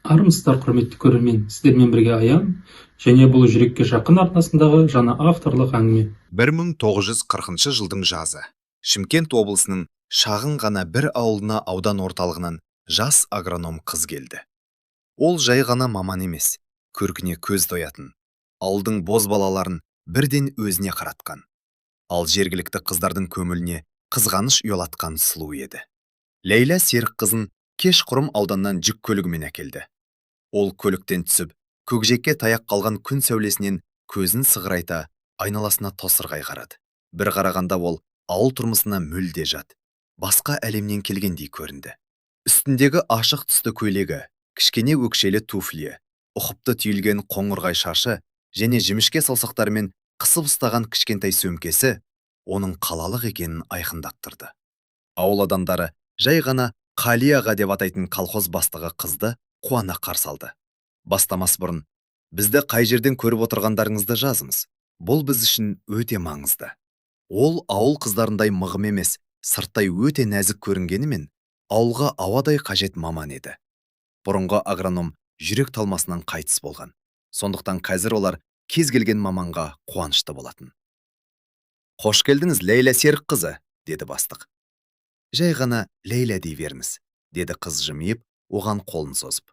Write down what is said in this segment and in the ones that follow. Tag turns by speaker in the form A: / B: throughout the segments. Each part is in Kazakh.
A: Армысыздар, құрметті көрермен, сіздермен бірге Аян және бұл жүрекке жақын арнасындағы жаңа авторлық әңгіме.
B: 1940 жылдың жазы. Шымкент облысының шағын ғана бір ауылына аудан орталығынан жас агроном қыз келді. Ол жай ғана маман емес, көркіне көз тоятын, ауылдың бозбалаларын бірден өзіне қаратқан. Ал жергілікті қыздардың көңіліне қызғаныш ұялатқан сұлу еді. Лейла Серік қызын кешқұрым ауданнан жүк көлігімен әкелді. Ол көліктен түсіп, көкжиекке таяқ қалған күн сәулесінен көзін сығырайта, айналасына тосырғай қарады. Бір қарағанда ол ауыл тұрмысына мүлде жат, басқа әлемнен келгендей көрінді. Үстіндегі ашық түсті көйлегі, кішкене өкшелі туфлие, ұқыпты түйілген қоңырғай шашы және жіңішке саусақтарымен қысып ұстаған кішкентай сөмкесі оның қалалық екенін айқындаттырды. Ауыл адамдары жай ғана Қали аға деп атайтын колхоз бастығы қызды қуана қарсы алды. Бастамас бұрын, бізді қай жерден көріп отырғандарыңызды жазыңыз. Бұл біз үшін өте маңызды. Ол ауыл қыздарындай мығым емес, сырттай өте нәзік көрінгенімен, ауылға ауадай қажет маман еді. Бұрынғы агроном жүрек талмасынан қайтыс болған. Сондықтан қазір олар кез келген маманға қуанышты болатын. Қош келдіңіз, Лейла Серік қызы, деді бастық. Жай ғана Лейла дей беріңіз, деді қыз жымиып, оған қолын созып.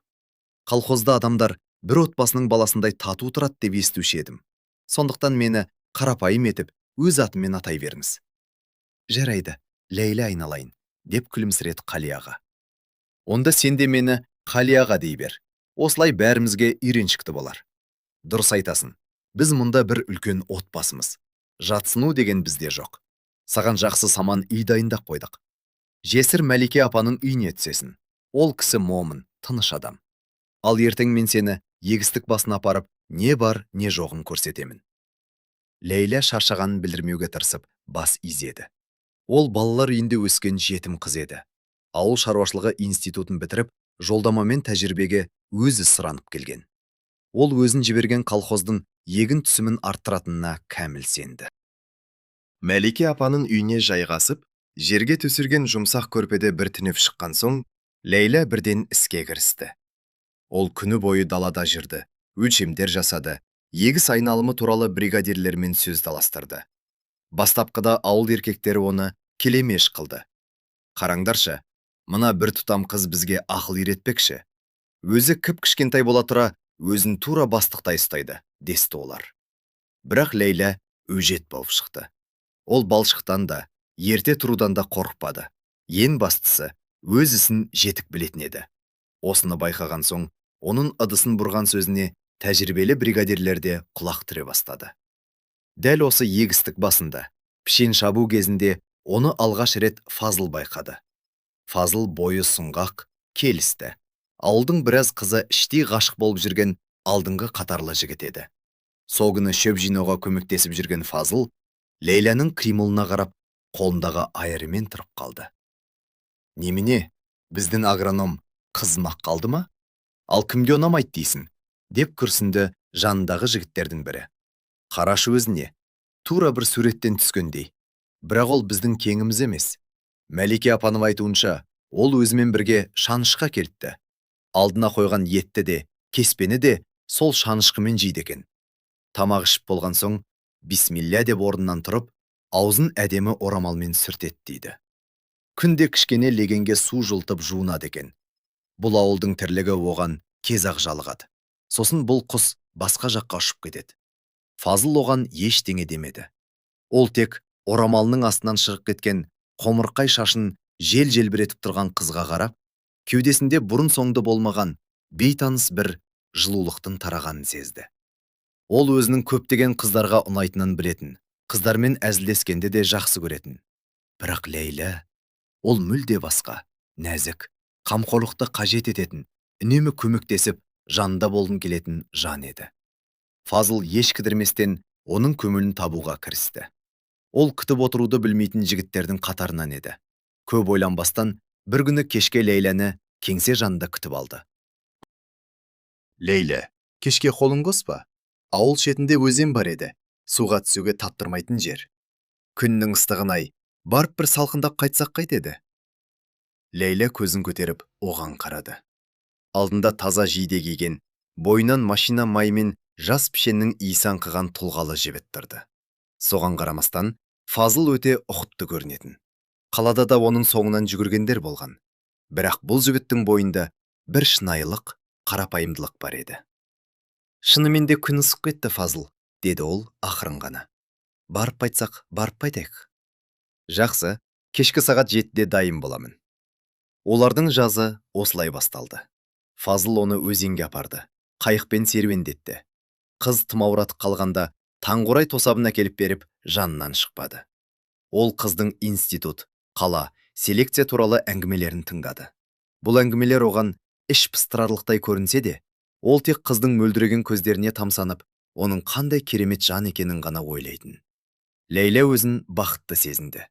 B: Колхозда адамдар бір отбасының баласындай тату тұрады деп естуші едім. Сондықтан мені қарапайым етіп, өз атыммен атай беріңіз. Жарайды, Лейла айналайын, деп күлімсіреді Қали аға. Онда сен де мені Қали аға дей бер. Осылай бәрімізге үйреншікті болар. Дұрыс айтасың, біз мұнда бір үлкен отбасымыз. Жатсыну деген бізде жоқ. Саған жақсы саман үй дайындап қойдық. Жесір Мәлике апаның үйіне түсесің. Ол кісі момын, тыныш адам. Ал ертең мен сені егістік басына апарып, не бар, не жоғын көрсетемін. Лейла шаршағанын білдірмеуге тырысып, бас изеді. Ол балалар үйінде өскен жетім қыз еді. Ауыл шаруашылығы институтын бітіріп, жолдамамен тәжірибеге өзі сұранып келген. Ол өзін жіберген колхоздың егін түсімін арттыратынына кәміл сенді. Мәлике апаның үйіне жайғасып, жерге төсерген жұмсақ көрпеде бір түнеп шыққан соң, Лейла бірден іске кірісті. Ол күні бойы далада жүрді, өлшемдер жасады, егіс айналымы туралы бригадирлермен сөз таластырды. Бастапқыда ауыл еркектері оны келемеш қылды. Қараңдаршы, мына бір тұтам қыз бізге ақыл үйретпекші. Өзі кіп-кішкентай бола тұра, өзін тура бастықтай ұстайды, десті олар. Бірақ Лейла өжет болып шықты. Ол балшықтан да, ерте тұрудан да қорықпады. Ең бастысы, өз ісін жетік білетін еді. Осыны байқаған соң, оның ыдысын бұрған сөзіне тәжірибелі бригадирлерде құлақ түре бастады. Дәл осы егістік басында, пішен шабу кезінде оны алғаш рет Фазыл байқады. Фазыл бойы сұңғақ, келісті. Ауылдың біраз қызы іштей ғашық болып жүрген алдыңғы қатарлы жігіт еді. Сол күні шөп жинауға көмектесіп жүрген Фазыл Лейляның қимылына қарап, қолындағы айырымен тұрып қалды. Немене, біздің агроном қызмақ қалды ма? Ал кімге ұнамайды дейсің? Деп күрсінді жанындағы жігіттердің бірі. Қарашы өзіне, тура бір суреттен түскендей. Бірақ ол біздің кеңіміз емес. Мәлике апаның айтуынша, ол өзімен бірге шанышқа келтті. Алдына қойған етті де, кеспені де сол шанышқымен жейді екен. Тамақ ішіп болған соң, бисмилля деп орнынан тұрып, аузын әдемі орамалмен сүртет дейді. Күнде кішкене легенге су жылтып жуынады екен. Бұл ауылдың тірлігі оған кезақ жалығады. Сосын бұл құс басқа жаққа ұшып кетеді. Фазыл оған ештеңе демеді. Ол тек орамалының астынан шығып кеткен қомырқай шашын жел-желбіретіп тұрған қызға қарап, кеудесінде бұрын соңды болмаған бейтаныс бір жылулықтың тарағанын сезді. Ол өзінің көптеген қыздарға ұнайтынын білетін, қыздармен әзілдескенде де жақсы көретін. Бірақ Лейла, ол мүлде басқа, нәзік, қамқорлықты қажет ететін, үнемі көмектесіп, жанында болғың келетін жан еді. Фазыл еш кідірместен оның көңілін табуға кірісті. Ол күтіп отыруды білмейтін жігіттердің қатарынан еді. Көп ойланбастан бір күні кешке Лейланы кеңсе жанында күтіп алды. Лейла, кешке қолың қоспа? Ауыл шетінде өзен бар еді, суға түсуге таптырмайтын жер. Күннің ыстығын-ай, барып бір салқындап қайтсақ қайтеді? Лейла көзін көтеріп оған қарады. алдында таза жейде киген, бойынан машина маймен жас пішеннің иісі аңқыған тұлғалы жігіт тұрды. Соған қарамастан, Фазыл өте ұқыпты көрінетін. Қалада да оның соңынан жүгіргендер болған. Бірақ бұл жігіттің бойында бір шынайылық, қарапайымдылық бар еді. Шынымен де күн ысып кетті, Фазыл, деді ол ақырын ғана. Барып қайтсақ, барып қайтайық. Жақсы, кешкі сағат 7-де дайын боламын. Олардың жазы осылай басталды. Фазыл оны өзенге апарды, қайықпен серуендетті. Қыз тымауратып қалғанда таңғұрай тосабын әкеліп беріп, жанынан шықпады. Ол қыздың институт, қала, селекция туралы әңгімелерін тыңдады. Бұл әңгімелер оған іш пыстырарлықтай көрінсе де, ол тек қыздың мөлдіреген көздеріне тамсанып, оның қандай керемет жан екенін ғана ойлайтын. Ләйлә өзін бақытты сезінді.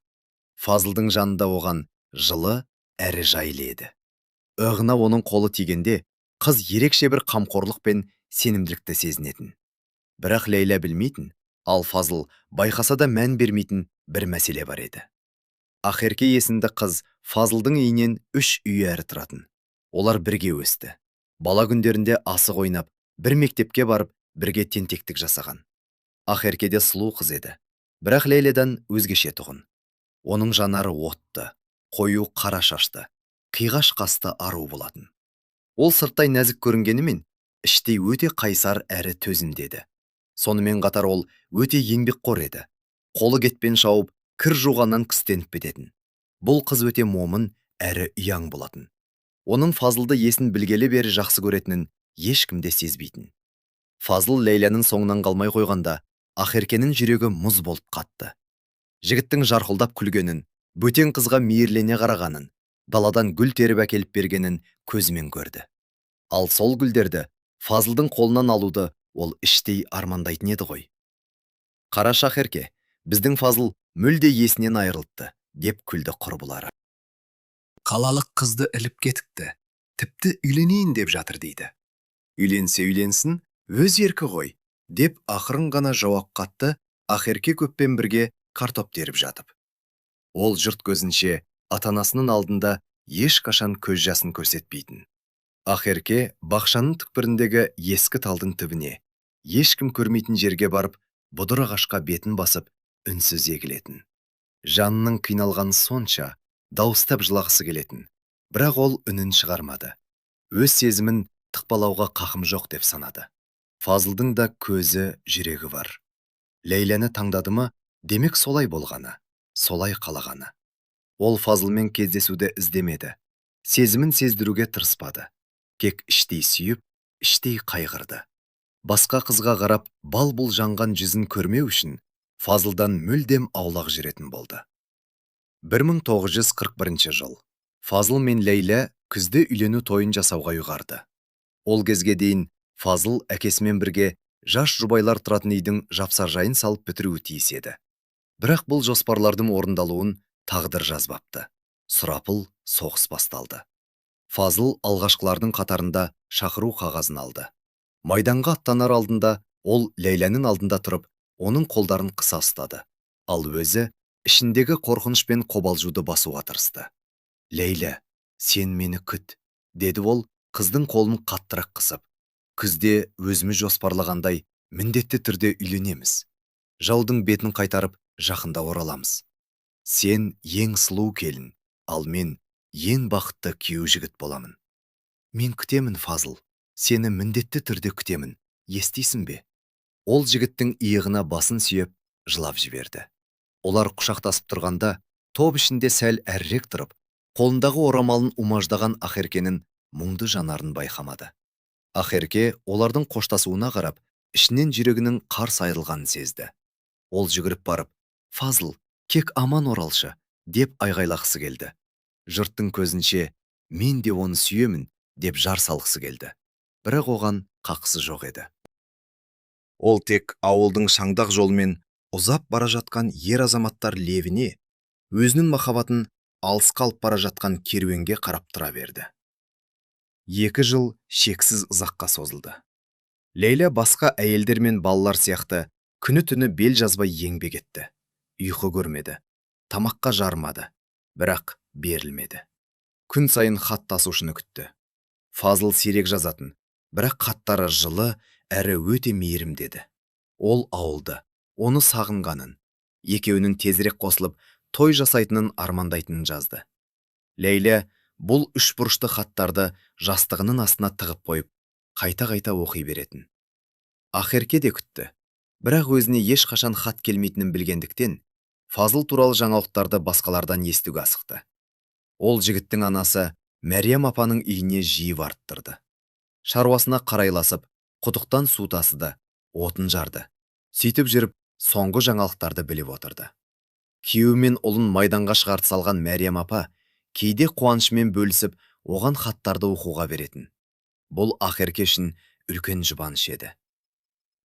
B: Фазылдың жанында оған жылы әрі жайлы еді. Ығына оның қолы тигенде, қыз ерекше бір қамқорлық пен сенімділікті сезінетін. Бірақ Ләйлә білмейтін, ал Фазыл байқаса да мән бермейтін бір мәселе бар еді. Ақерке есімді қыз Фазылдың үйінен 3 үй әрі тұратын. Олар бірге өсті. Бала күндерінде асық ойнап, бір мектепке барып, бірге тентектік жасаған. Ақерке де сұлу қыз еді. Бірақ Ләйләдан өзгеше тұғын. Оның жанары отты, қою қара шашты, қиғаш қасты ару болатын. Ол сырттай нәзік көрінгенімен, іштей өте қайсар әрі төзімді еді. Сонымен қатар ол өте еңбекқор еді. Қолы кетпен шауып, кір жуғаннан күстеніп бететін. Бұл қыз өте момын әрі ұяң болатын. Оның Фазылды есін білгелі бері жақсы көретінін ешкім де сезбейтін. Фазыл Ләйләнің соңынан қалмай қойғанда, Ақеркенің жүрегі мұз болып қатты. Жігіттің жарқылдап күлгенін, бөтен қызға мейірлене қарағанын, даладан гүл теріп әкеліп бергенін көзімен көрді. Ал сол гүлдерді Фазылдың қолынан алуды ол іштей армандайтын еді ғой. Қараш Ақерке, біздің Фазыл мүлде есінен айырылыпты, деп күлді құрбылары. Қалалық қызды іліп кетікті, тіпті үйленейін деп жатыр дейді. Үйленсе үйленсін, өз еркі ғой, деп ақырын ғана жауап қатты Ақерке көппен бірге картоп теріп жатып. Ол жұрт көзінше ата-анасының алдында ешқашан көз жасын көрсетпейтін. Ақерке бақшаның түкпіріндегі ескі талдың түбіне, ешкім көрмейтін жерге барып, бұдыр ағашқа бетін басып, үнсіз егілетін. Жанының қиналғаны сонша, дауыстап жылағысы келетін. Бірақ ол үнін шығармады. Өз сезімін тықпалауға қақым жоқ деп санады. Фазылдың да көзі, жүрегі бар. Ләйләні таңдады ма, демек солай болғаны, солай қалағаны. Ол Фазылмен кездесуді іздемеді. Сезімін сездіруге тырыспады. Кек іштей сүйіп, іштей қайғырды. Басқа қызға қарап, бал-бұл жанған жүзін көрмеу үшін Фазылдан мүлдем аулақ жүретін болды. 1941 жыл. Фазыл мен Ләйлә күзде үйлену тойын жасауға ұйғарды. Ол кезге дейін Фазыл әкесімен бірге жас жұбайлар тұратын үйдің жапсаржайын салып бітіруі тиіс еді. Бірақ бұл жоспарлардың орындалуын тағдыр жазбапты. Сұрапыл соғыс басталды. Фазыл алғашқылардың қатарында шақыру қағазын алды. Майданға аттанар алдында ол Ләйләнің алдында тұрып, оның қолдарын қыса ұстады. Ал өзі ішіндегі қорқыныш пен қобалжуды басуға тырысты. Ләйлә, сен мені күт, деді ол қыздың қолын қаттырақ қысып. Күзде өзіміз жоспарлағандай міндетті түрде үйленеміз. Жаудың бетін қайтарып, жақында ораламыз. Сен ең сұлу келін, ал мен ең бақытты күйеу жігіт боламын. Мен күтемін, Фазыл, сені міндетті түрде күтемін, естисің бе? Ол жігіттің иығына басын сүйеп, жылап жіберді. Олар құшақтасып тұрғанда, топ ішінде сәл әрірек тұрып, қолындағы орамалын умаждаған Ақеркенің мұңды жанарын байқамады. Ақерке олардың қоштасуына қарап, ішінен жүрегінің қарс айрылғанын сезді. Ол жүгіріп барып, Фазыл, кек аман оралшы, деп айғайлақсы келді. Жұрттың көзінше, мен де оны сүйемін, деп жар салғысы келді. Бірақ оған қақысы жоқ еді. Ол тек ауылдың шаңдақ жолымен ұзап бара жатқан ер азаматтар левіне, өзінің махаббатын алысқа алып бара жатқан керуенге қарап тұра берді. 2 жыл шексіз ұзаққа созылды. Ләйлә басқа әйелдер мен балалар сияқты күні-түні бел жазбай еңбек етті. Ұйқы көрмеді, тамаққа жармады, бірақ берілмеді. Күн сайын хат тасушыны күтті. Фазыл сирек жазатын, бірақ хаттары жылы әрі өте мейірімді еді. Ол ауылды, оны сағынғанын, екеуінің тезірек қосылып, той жасайтынын армандайтынын жазды. Ләйлә бұл үшбұрышты хаттарды жастығының астына тығып қойып, қайта-қайта оқи беретін. Ақерке де күтті, бірақ өзіне ешқашан хат келмейтінін білгендіктен, Фазыл туралы жаңалықтарды басқалардан естуге асықты. Ол жігіттің анасы Мәриям апаның үйіне жиі барып тұрды. Шаруасына қарайласып, құдықтан су тасыды, отын жарды. Сөйтіп жүріп, соңғы жаңалықтарды біліп отырды. Күйеуі мен ұлын майданға шығарып салған Мәриям апа кейде қуанышымен бөлісіп, оған хаттарды оқуға беретін. Бұл Ақерке үшін үлкен жұбаныш еді.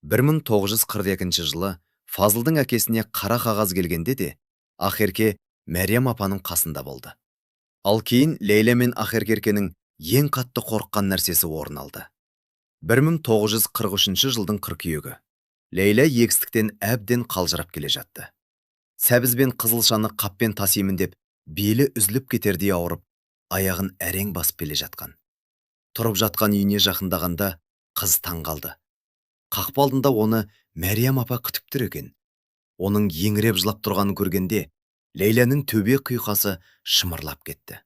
B: 1942 жылы Фазылдың әкесіне қара қағаз келгенде де, Ақерке Мәриям апаның қасында болды. Ал кейін Ләйлә мен Ақеркенің ең қатты қорыққан нәрсесі орын алды. 1943 жылдың қыркүйегі. Ләйлә егістіктен әбден қалжырап келе жатты. Сәбіз бен қызылшаны қаппен тасимын деп, белі үзіліп кетердей ауырып, аяғын әрең басып келе жатқан. Тұрып жатқан үйіне жақындағанда қыз таңғалды. Қақпа алдында оны Мәриям апа күтіп тұр екен. Оның еңіреп жылап тұрғанын көргенде, Ләйләнің төбе құйқасы шымырлап кетті.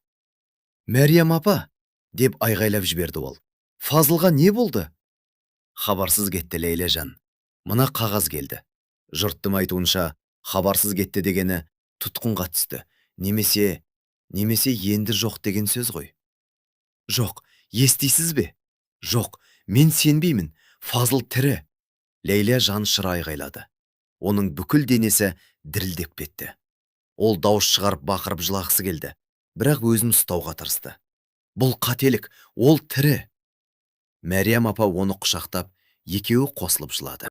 B: «Мәриям апа!» деп айғайлап жіберді ол. «Фазылға не болды?» «Хабарсыз кетті, Ләйлә жан. Мына қағаз келді». Жұрттың айтуынша, хабарсыз кетті дегені тұтқынға түсті. Немесе енді жоқ деген сөз ғой. «Жоқ, естисіз бе?» «Жоқ, мен сенбеймін. Фазыл тірі». Ләйлә жан шыра айғайлады. Оның бүкіл денесі дірілдеп кетті. Ол дауыс шығарып бақырып жылағысы келді, бірақ өзін ұстауға тырысты. Бұл қателік, ол тірі. Мәриям апа оны құшақтап, екеуі қосылып жылады.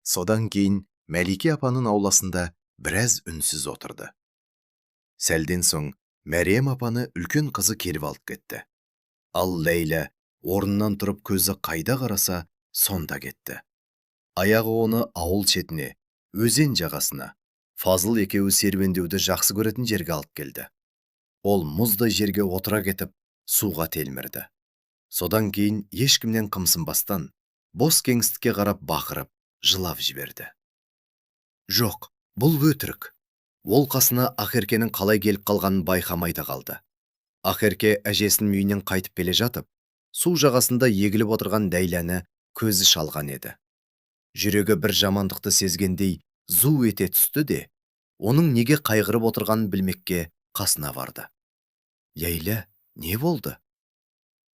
B: Содан кейін Мәлике апаның ауласында біраз үнсіз отырды. Сәлден соң Мәриям апаны үлкен қызы келіп алып кетті. Ал Ләйлә орнынан тұрып көзі қайда қараса, сонда кетті. Аяғы оны ауыл шетіне, өзен жағасына, Фазыл екеуі серуендеуді жақсы көретін жерге алып келді. Ол мұздай жерге отыра кетіп, суға телмірді. Содан кейін ешкімнен қымсынбастан, бос кеңістікке қарап бақырып, жылап жіберді. Жоқ, бұл өтірік. Ол қасына Ақеркенің қалай келіп қалғанын байқамай да қалды. Ақерке әжесінің үйінен қайтып келе жатып, су жағасында егіліп отырған Ләйләні көзі шалған еді. Жүрегі бір жамандықты сезгендей зу ете түсті де, оның неге қайғырып отырғанын білмекке қасына барды. «Ләйлә, не болды?»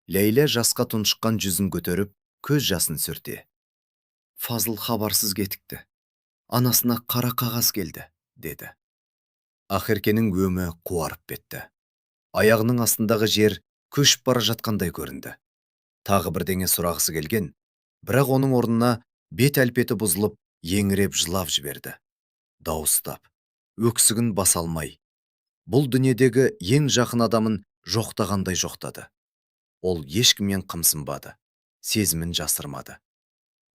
B: Ләйлә жасқа тұншыққан жүзін көтеріп, көз жасын сүрте. «Фазыл хабарсыз кетікті. Анасына қара қағаз келді», деді. Ақеркенің өмі қуарып кетті. Аяғының астындағы жер көшіп бара жатқандай көрінді. Тағы бірдеңе сұрағысы келген, бірақ оның орнына бет әлпеті бұзылып, еңіреп жылап жіберді. Дауыстап, өксігін баса алмай, бұл дүниедегі ең жақын адамын жоқтағандай жоқтады. Ол ешкіммен қымсынбады, сезімін жасырмады.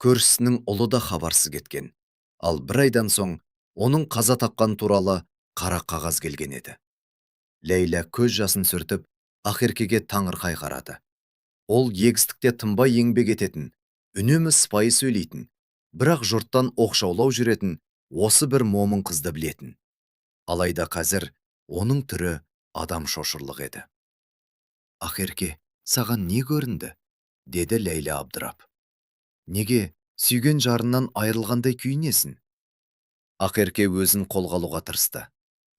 B: Көршісінің ұлы да хабарсыз кеткен, ал бір айдан соң оның қаза тапқан туралы қара қағаз келген еді. Ләйлә көз жасын сүртіп, Ақеркеге таңырқай қарады. Ол егістікте тынбай еңбек ететін, үнемі сыпайы сөйлейтін, бірақ жұрттан оқшаулау жүретін осы бір момын қызды білетін. Алайда қазір оның түрі адам шошырлық еді. «Ақерке, саған не көрінді?» деді Ләйлә абдырап. «Неге сүйген жарынан айырылғандай күйінесің?» Ақерке өзін қолға алуға тырысты,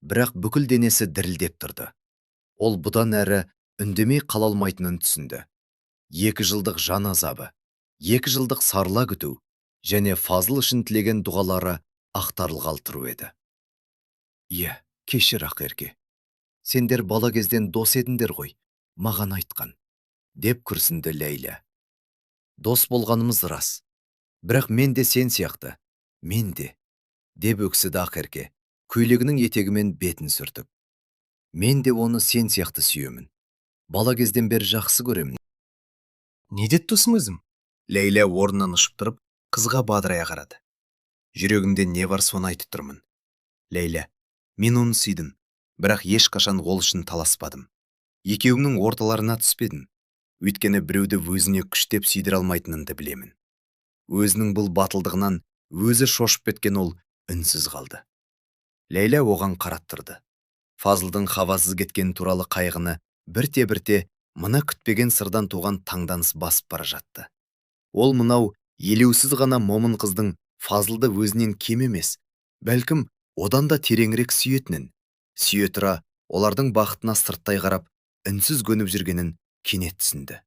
B: бірақ бүкіл денесі дірілдеп тұрды. Ол бұдан әрі үндемей қала алмайтынын түсінді. 2 жылдық жан азабы, 2 жылдық сарыла күту және Фазыл үшін тілеген дұғалары ақтарылғалы тұру еді. «Иә, кешір Ақерке. Сендер бала кезден дос едіңдер ғой, маған айтқан», деп күрсінді Ләйлә. «Дос болғанымыз рас, бірақ мен де сен сияқты, мен де», деп өксіді Ақерке, көйлегінің етегімен бетін сүртіп. «Мен де оны сен сияқты сүйемін. Бала кезден бері жақсы көремін». «Не деп тұрсың өзім?» Ләйлә орнынан ұшып тұрып, қызға бадырая қарады. «Жүрегімде не бар, соны айтып тұрмын. Ләйлә, мен оны сүйдім, бірақ ешқашан ол үшін таласпадым. Екеуіңнің орталарына түспедім. Өйткені біреуді өзіне күштеп сүйдіре алмайтынымды білемін. Өзінің бұл батылдығынан өзі шошып кеткен ол үнсіз қалды. Лейла оған қарап тұрды. Фазылдың хабарсыз кеткені туралы қайғыны бірте-бірте мына күтпеген сырдан туған таңданыс басып бара жатты. Ол мынау елеусіз ғана момын қыздың Фазылды өзінен кем емес, бәлкім одан да тереңірек сүйетінін, сүйе тұра олардың бақытына сырттай қарап, үнсіз көніп жүргенін кенет түсінді.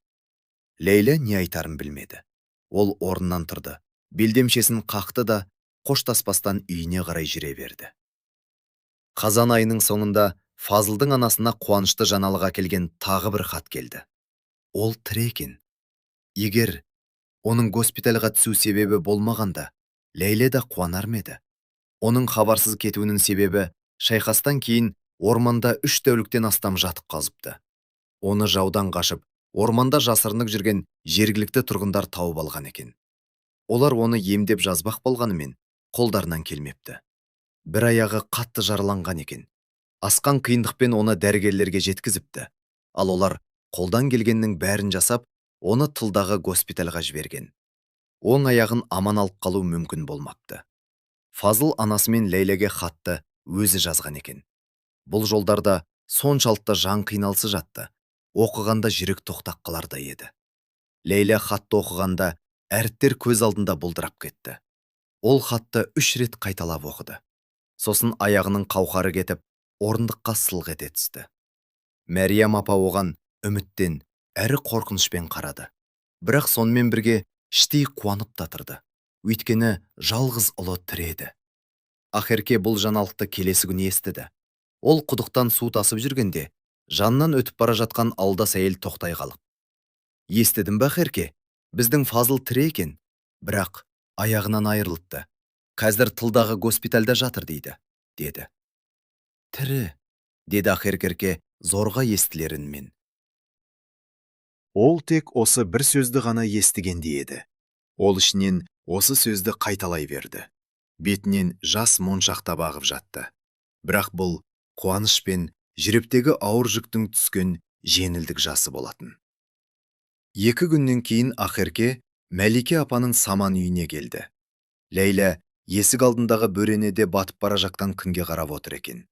B: Лейла не айтарын білмеді. Ол орнынан тұрды, белдемшесін қақты да қоштаспастан үйіне қарай жүре берді. Қазан айының соңында Фазылдың анасына қуанышты жаңалық әкелген тағы бір хат келді. Ол тірі екен. Егер оның госпитальға түсу себебі болмағанда, Лейла да қуанар ма еді? Оның хабарсыз кетуінің себебі шайқастан кейін орманда 3 тәуліктен астам жатып қалыпты. Оны жаудан қашып, орманда жасырынып жүрген жергілікті тұрғындар тауып алған екен. Олар оны емдеп жазбақ болғанымен қолдарынан келмепті. Бір аяғы қатты жараланған екен. Асқан қиындықпен оны дәрігерлерге жеткізіпті. Ал олар қолдан келгеннің бәрін жасап, оны тылдағы госпитальға жіберген. Оң аяғын аман алып қалу мүмкін болмапты. Фазыл анасы мен Лейләге хатты өзі жазған екен. Бұл жолдарда соншалықты жан қиналысы жатты. Оқығанда жүрек тоқтап қалардай еді. Лейла хатты оқығанда әріптер көз алдында бұлдырап кетті. Ол хатты 3 рет қайталап оқыды. Сосын аяғының қауқары кетіп, орындыққа сылқ ете түсті. Мәриям апа оған үміттен, әрі қорқынышпен қарады. Бірақ сонымен бірге іштей қуанып та тұрды. Өйткені жалғыз ұлы тірі еді. Ақерке бұл жаңалықты келесі күні естіді. Ол құдықтан су тасып жүргенде, жанынан өтіп бара жатқан алдас әйел тоқтай қалып: "Естідің бе, Ақерке? Біздің Фазыл тірі екен, бірақ аяғынан айырылыпты. Қазір тылдағы госпитальда жатыр дейді", деді. "Тірі", деді Ақерке зорға естілерінмен. Ол тек осы бір сөзді ғана естігенде еді. Ол ішінен осы сөзді қайталай берді. Бетінен жас моншақтап ағып жатты. Бірақ бұл қуаныш пен жүректегі ауыр жүктің түскен жеңілдік жасы болатын. 2 күннен кейін Ақерке Мәлике апаның саман үйіне келді. Лейла есік алдындағы бөренеде батып бара жатқан күнге қарап отыр екен.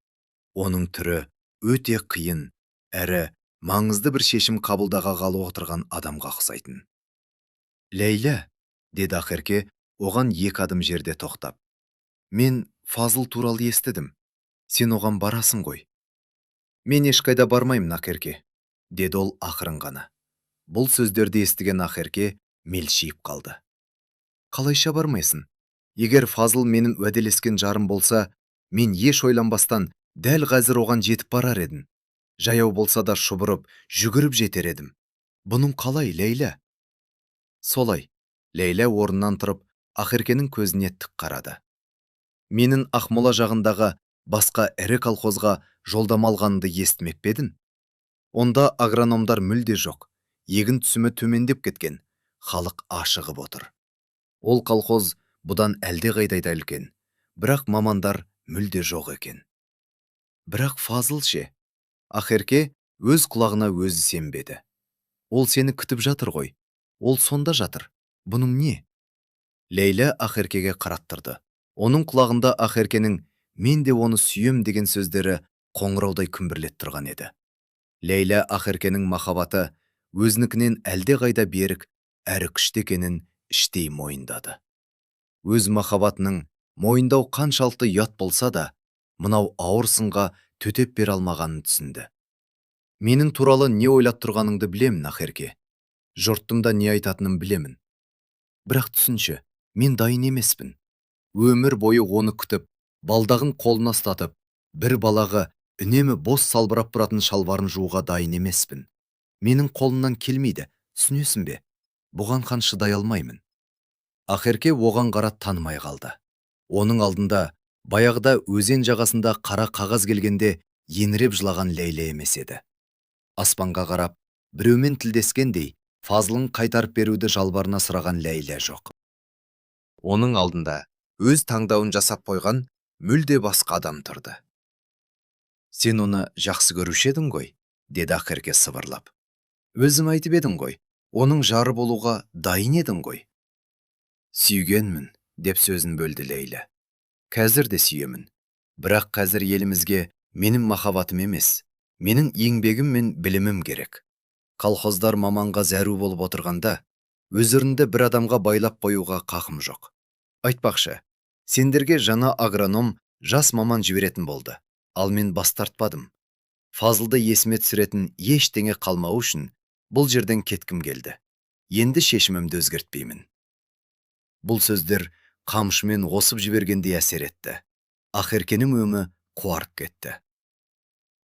B: Оның түрі өте қиын, әрі маңызды бір шешім қабылдағалы отырған адамға ұқсайтын. "Лейла", деді Ақерке оған 2 адым жерде тоқтап. "Мен Фазыл туралы естідім. Сен оған барасың ғой." "Мен ешқайда бармаймын, Ақерке", деді ол ақырын ғана. Бұл сөздерді естіген Ақерке мелшиіп қалды. "Қалайша бармайсың? Егер Фазыл менің уәделескен жарым болса, мен еш ойланбастан дәл қазір оған жетіп барар едім. Жаяу болса да шұбырып, жүгіріп жетер едім. Бұның қалай, Лейла?" "Солай", Лейла орнынан тұрып, Ақеркенің көзіне тік қарады. "Менің Ақмола жағындағы басқа ірі колхозға жолдама алғанымды естімеп пе едің? Онда агрономдар мүлде жоқ. Егін түсімі төмендеп кеткен. Халық ашығып отыр. Ол колхоз бұдан әлдеқайда да үлкен, бірақ мамандар мүлде жоқ екен." "Бірақ Фазыл ше?" Ақерке өз құлағына өзі сенбеді. "Ол сені күтіп жатыр ғой. Ол сонда жатыр. Бұның не?" Лейла Ақеркеге қарап тұрды. Оның құлағында Ақеркенің "мен де оны сүйем" деген сөздері қоңыраудай күмбірлеп тұрған еді. Лейла Ақеркенің махаббаты өзінікінен әлдеқайда берік әрі күшті екенін іштей мойындады. Өз махаббатының мойындау қаншалықты ұят болса да, мынау ауыр сынға төтеп бере алмағанын түсінді. "Менің туралы не ойлап тұрғаныңды білемін, Ақерке. Жұрттың да не айтатынын білемін. Бірақ түсінші, мен дайын емеспін. Өмір бойы оны күтіп, балдағын қолына ұстатып, бір балаға үнемі бос салбырап тұратын шалбарын жууға дайын емеспін. Менің қолымнан келмейді, түсінесің бе? Бұған қан шыдай алмаймын." Ақерке оған қарап танымай қалды. Оның алдында баяғыда өзен жағасында қара қағаз келгенде еңіреп жылаған Лейла емес еді. Аспанға қарап, біреумен тілдескендей, Фазылын қайтарып беруді жалбарына сұраған Лейла жоқ. Оның алдында өз таңдауын жасап қойған мүлде басқа адам тұрды. "Сен оны жақсы көруші едің ғой", деді Ақерке сыбырлап. Өзім айтып едің ғой, оның жары болуға дайын едің ғой. Сүйгенмін, деп сөзін бөлді Лейла. Қазір де сүйемін. Бірақ қазір елімізге менің махаббатым емес, менің еңбегім мен білімім керек. Колхоздар маманға зәру болып отырғанда, өздерінде бір адамға байлап қоюға қақым жоқ. Айтпақшы, сендерге жаңа агроном жас маман жіберетін болды. Ал мен бас тартпадым. Фазылды есіме түсіретін ештеңе қалмау үшін бұл жерден кеткім келді. Енді шешімімді өзгертпеймін. Бұл сөздер қамшымен осып жібергендей әсер етті. Ақеркенің өңі қуарып кетті.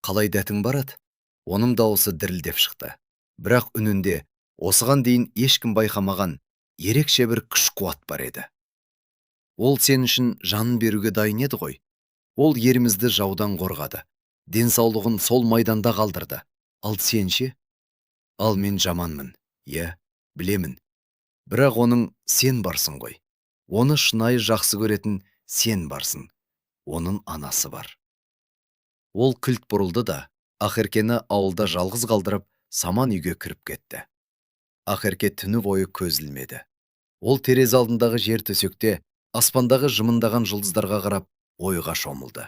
B: Қалай дәтің барады? Оның дауысы дірілдеп шықты. Бірақ үнінде осыған дейін ешкім байқамаған ерекше бір күш-қуат бар еді. Ол сен үшін жанын беруге дайын еді ғой. Ол ерімізді жаудан қорғады. Денсаулығын сол майданда қалдырды. Ал сен ше? Ал мен жаманмын. Иә, білемін. Бірақ оның сен барсың ғой. Оны шынайы жақсы көретін сен барсың. Оның анасы бар. Ол кілт бұрылды да, Ақеркені ауылда жалғыз қалдырып, саман үйге кіріп кетті. Ақерке түні бойы көз ілмеді. Ол терезе алдындағы жер төсекте, аспандағы жымындаған жұлдыздарға қарап, ойға шомылды.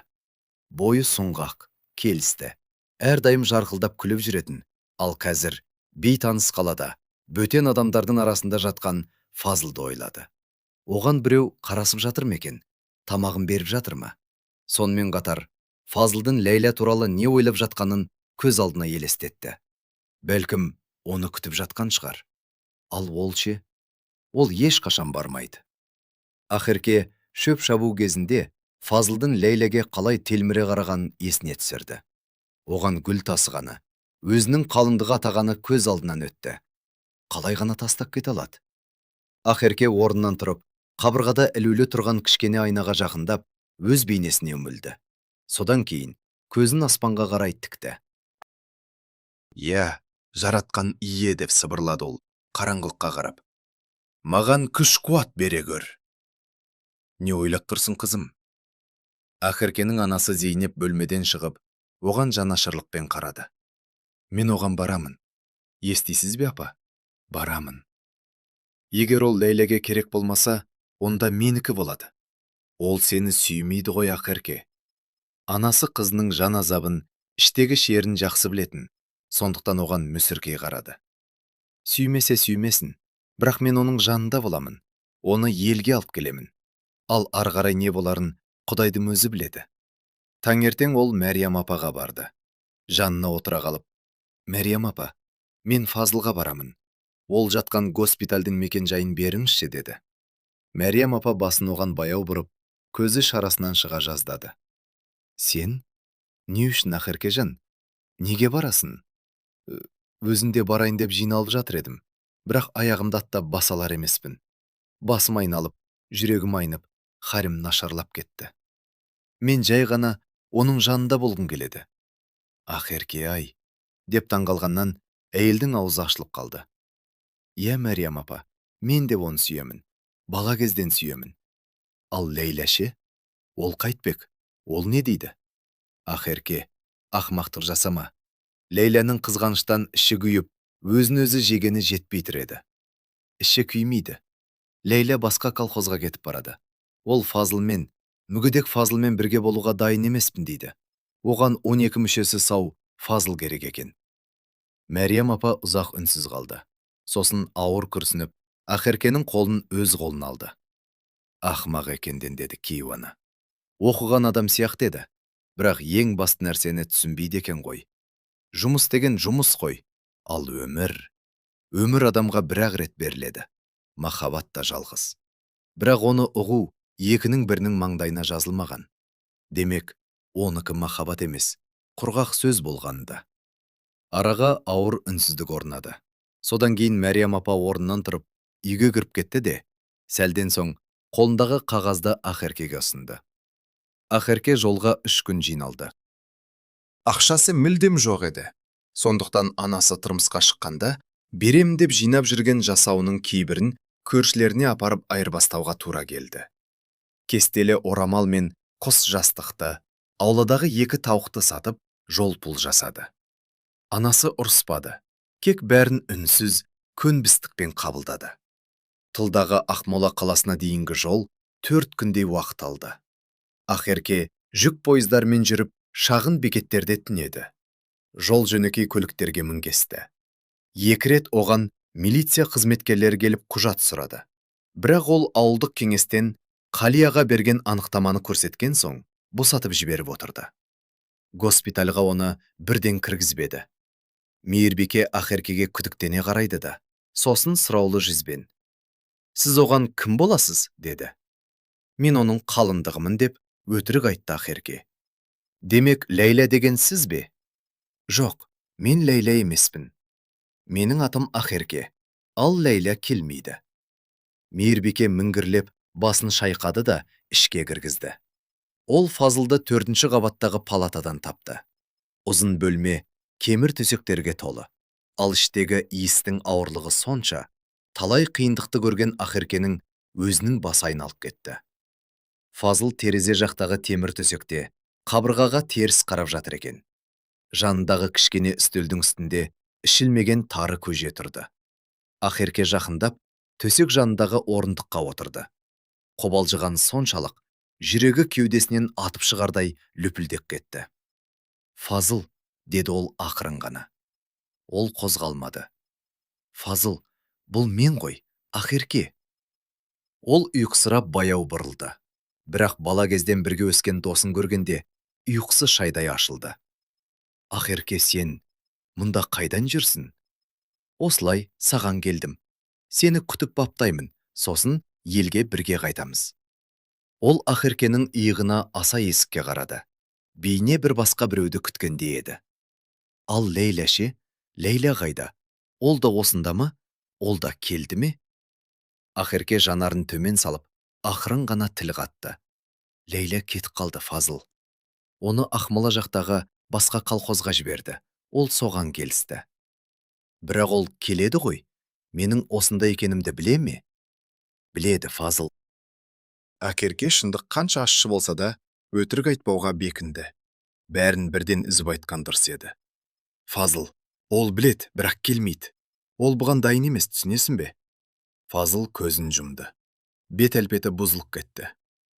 B: Бойы сұңғақ, келісті. Әрдайым жарқылдап күліп жүретін, ал қазір бейтаныс қалада, бөтен адамдардың арасында жатқан Фазылды ойлады. Оған біреу қарасып жатыр ма екен? Тамағын беріп жатыр ма? Сонымен қатар, Фазылдың Лейла туралы не ойлап жатқанын көз алдына елестетті. Бәлкім, оны күтіп жатқан шығар. Ал ол ше? Ол ешқашан бармайды. Ақерке шөп шабу кезінде Фазылдың Лейляге қалай телміре қарағанын есіне түсірді. Оған гүл тасығаны, өзінің қалыңдығы атағаны көз алдынан өтті. Қалай ғана тастап кете алады? Ақерке орнынан тұрып, қабырғада ілулі тұрған кішкене айнаға жақындап, өз бейнесіне үмілді. Содан кейін көзін аспанға қарай тікті. Иә, жаратқан ие деп сыбырлады ол, қараңғылыққа қарап. Маған күш-қуат бере көр. Не ойлап тұрсың, қызым? Ақеркенің анасы Зейнеп бөлмеден шығып, оған жанашырлықпен қарады. Мен оған барамын. Естисіз бе, апа? Барамын. Егер ол Лейляге керек болмаса, онда менікі болады. Ол сені сүймейді ғой, Ақерке. Анасы қызының жан азабын, іштегі шерін жақсы білетін, сондықтан оған мүсіркей қарады. Сүймесе сүймесін, бірақ мен оның жанында боламын. Оны елге алып келемін. Ал ары қарай не боларын Құдайдың өзі біледі. Таңертең ол Мәриям апаға барды. Жанына отыра қалып, Мәриям апа, мен Фазылға барамын. Ол жатқан госпитальдің мекен жайын беріңізші деді. Мәриям апа басын оған баяу бұрып, көзі шарасынан шыға жаздады. Сен? Не үшін, Ақеркежан? Неге барасың? Өзінде барайын деп жиналып жатыр едім. Бірақ аяғымды аттап баса алар емеспін. Басым айналып, жүрегім айнып, халім нашарлап кетті. Мен жай ғана оның жанында болғым келеді. Ақерке ай, деп таңғалғаннан әйелдің аузы ашылып қалды. Иә, Мәриям апа, мен де оны сүйемін. Бала кезден сүйемін. Ал Лейла ше? Ол қайтпек? Ол не дейді? Ақерке, ақымақтық жасама. Лейляның қызғаныштан іші күйіп, өзін-өзі жегені жетпей тұр еді. Іші күймейді. Лейля басқа колхозға кетіп барады. Ол Фазылмен, мүгедек Фазылмен бірге болуға дайын емеспін дейді. Оған 12 мүшесі сау Фазыл керек екен. Мәриям апа ұзақ үнсіз қалды. Сосын ауыр күрсініп, Ақеркенің қолын өз қолын алды. Ақымақ екенден деді кейуана. Оқыған адам сияқты еді. Бірақ ең басты нәрсені түсінбейді екен ғой. Жұмыс деген жұмыс қой. Ал өмір адамға бір-ақ рет беріледі. Махаббат та жалғыз. Бірақ оны ұғу екінің бірінің маңдайына жазылмаған. Демек, оныкі махаббат емес, құрғақ сөз болғанында. Араға ауыр үнсіздік орнады. Содан кейін Мәриям апа орнынан тұрып, үйге кіріп кетті де, сәлден соң қолындағы қағазды Ақеркеге ұсынды. Ақерке жолға 3 күн жиналды. Ақшасы мүлдем жоқ еді. Сондықтан анасы тұрмысқа шыққанда, берем деп жинап жүрген жасауының кейбірін көршілеріне апарып айырбастауға тура келді. Кестелі орамал мен құс жастықты, ауладағы 2 тауықты сатып, жол пұл жасады. Анасы ұрыспады. кек бәрін үнсіз, көнбістікпен қабылдады. Тылдағы Ақмола қаласына дейінгі жол 4 күндей уақыт алды. Ақерке жүк пойыздармен жүріп, шағын бекеттерде түнеді. Жол жөнекей көліктерге мінгесті. 2 рет оған милиция қызметкерлері келіп құжат сұрады. Бірақ ол ауылдық кеңестен Қалияға берген анықтаманы көрсеткен соң, босатып жіберіп отырды. Госпитальға оны бірден кіргізбеді. Мейірбике Ақеркеге күдіктене қарайды да, сосын сұраулы жүзбен: «Сіз оған кім боласыз?» деді. «Мен оның қалыңдығымын» деп өтірік айтты Ақерке. «Демек, Ләйла деген сіз бе?» «Жоқ, мен Ләйла емеспін. Менің атым Ақерке, ал Ләйла келмейді». Мейірбике міңгірлеп басын шайқады да ішке кіргізді. Ол Фазылды 4-ші қабаттағы палатадан тапты. Ұзын бөлме кемір төсектерге толы. Ал іштегі иістің ауырлығы сонша, талай қиындықты көрген Ақеркенің өзінің басы айналып кетті. Фазыл терезе жақтағы темір төсекте қабырғаға теріс қарап жатыр екен. Жанындағы кішкене үстелдің үстінде ішілмеген тары көже тұрды. Ақерке жақындап, төсек жанындағы орындыққа отырды. Қобалжыған соншалық, жүрегі кеудесінен атып шығардай лүпілдеп кетті. «Фазыл», деді ол ақырын ғана. Ол қозғалмады. «Фазыл, бұл мен ғой, Ақерке». Ол ұйқысырап баяу бұрылды. Бірақ бала кезден бірге өскен досын көргенде, ұйқысы шайдай ашылды. «Ақерке, сен мұнда қайдан жүрсің?» «Осылай, саған келдім. Сені күтіп баптаймын, сосын елге бірге қайтамыз». Ол Ақеркенің иығына аса есікке қарады. Бейне бір басқа біреуді күткенде еді. «Ал Ләйла ше? Ләйла қайда? Ол да осында ма? Ол да келді ме?» Ақерке жанарын төмен салып, ақырын ғана тіл қатты. «Ләйла кетіп қалды, Фазыл. Оны Ақмола жақтағы басқа колхозға жіберді. Ол соған келісті». «Бірақ ол келеді ғой. Менің осында екенімді біле ме?» «Біледі, Фазыл». Ақерке шындық қанша ащы болса да, өтірік айтпауға бекінді. Бәрін бірден үзіп айтқан дұрыс еді. «Фазыл, ол білет, бірақ келмейді. Ол бұған дайын емес, түсінесің бе?» Фазыл көзін жұмды. Бет әлпеті бұзылып кетті.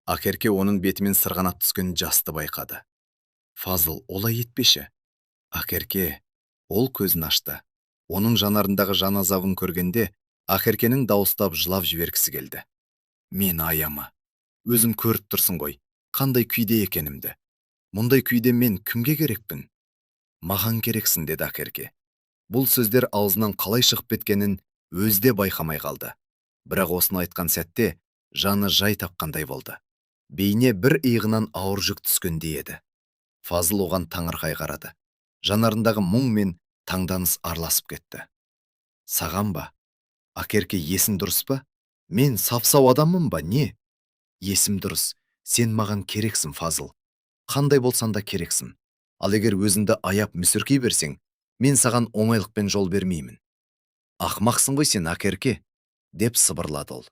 B: Ақерке оның бетімен сырғанап түскен жасты байқады. «Фазыл, олай етпеші». Ақерке, ол көзін ашты. Оның жанарындағы жан азабын көргенде, Ақеркенің дауыстап жылап жібергісі келді. «Мені аяма. Өзім көріп тұрсың ғой, қандай күйде екенімді. Мұндай күйде мен кімге керекпін?» «Маған керексің», деді Ақерке. Бұл сөздер аузынан қалай шығып кеткенін өзде байқамай қалды. Бірақ осыны айтқан сәтте жаны жай тапқандай болды. Бейне бір иығынан ауыр жүк түскендей еді. Фазыл оған таңырқай қарады. Жанарындағы мұң мен таңданыс араласып кетті. «Саған ба? Ақерке, есің дұрыс па? Мен сап-сау адаммын ба, не?» «Есім дұрыс. Сен маған керексің, Фазыл. Қандай болсан да керексің. Ал егер өзіңді аяп мүсіркей берсең, мен саған оңайлықпен жол бермеймін». «Ақымақсың ғой сен, Ақерке», деп сыбырлады ол.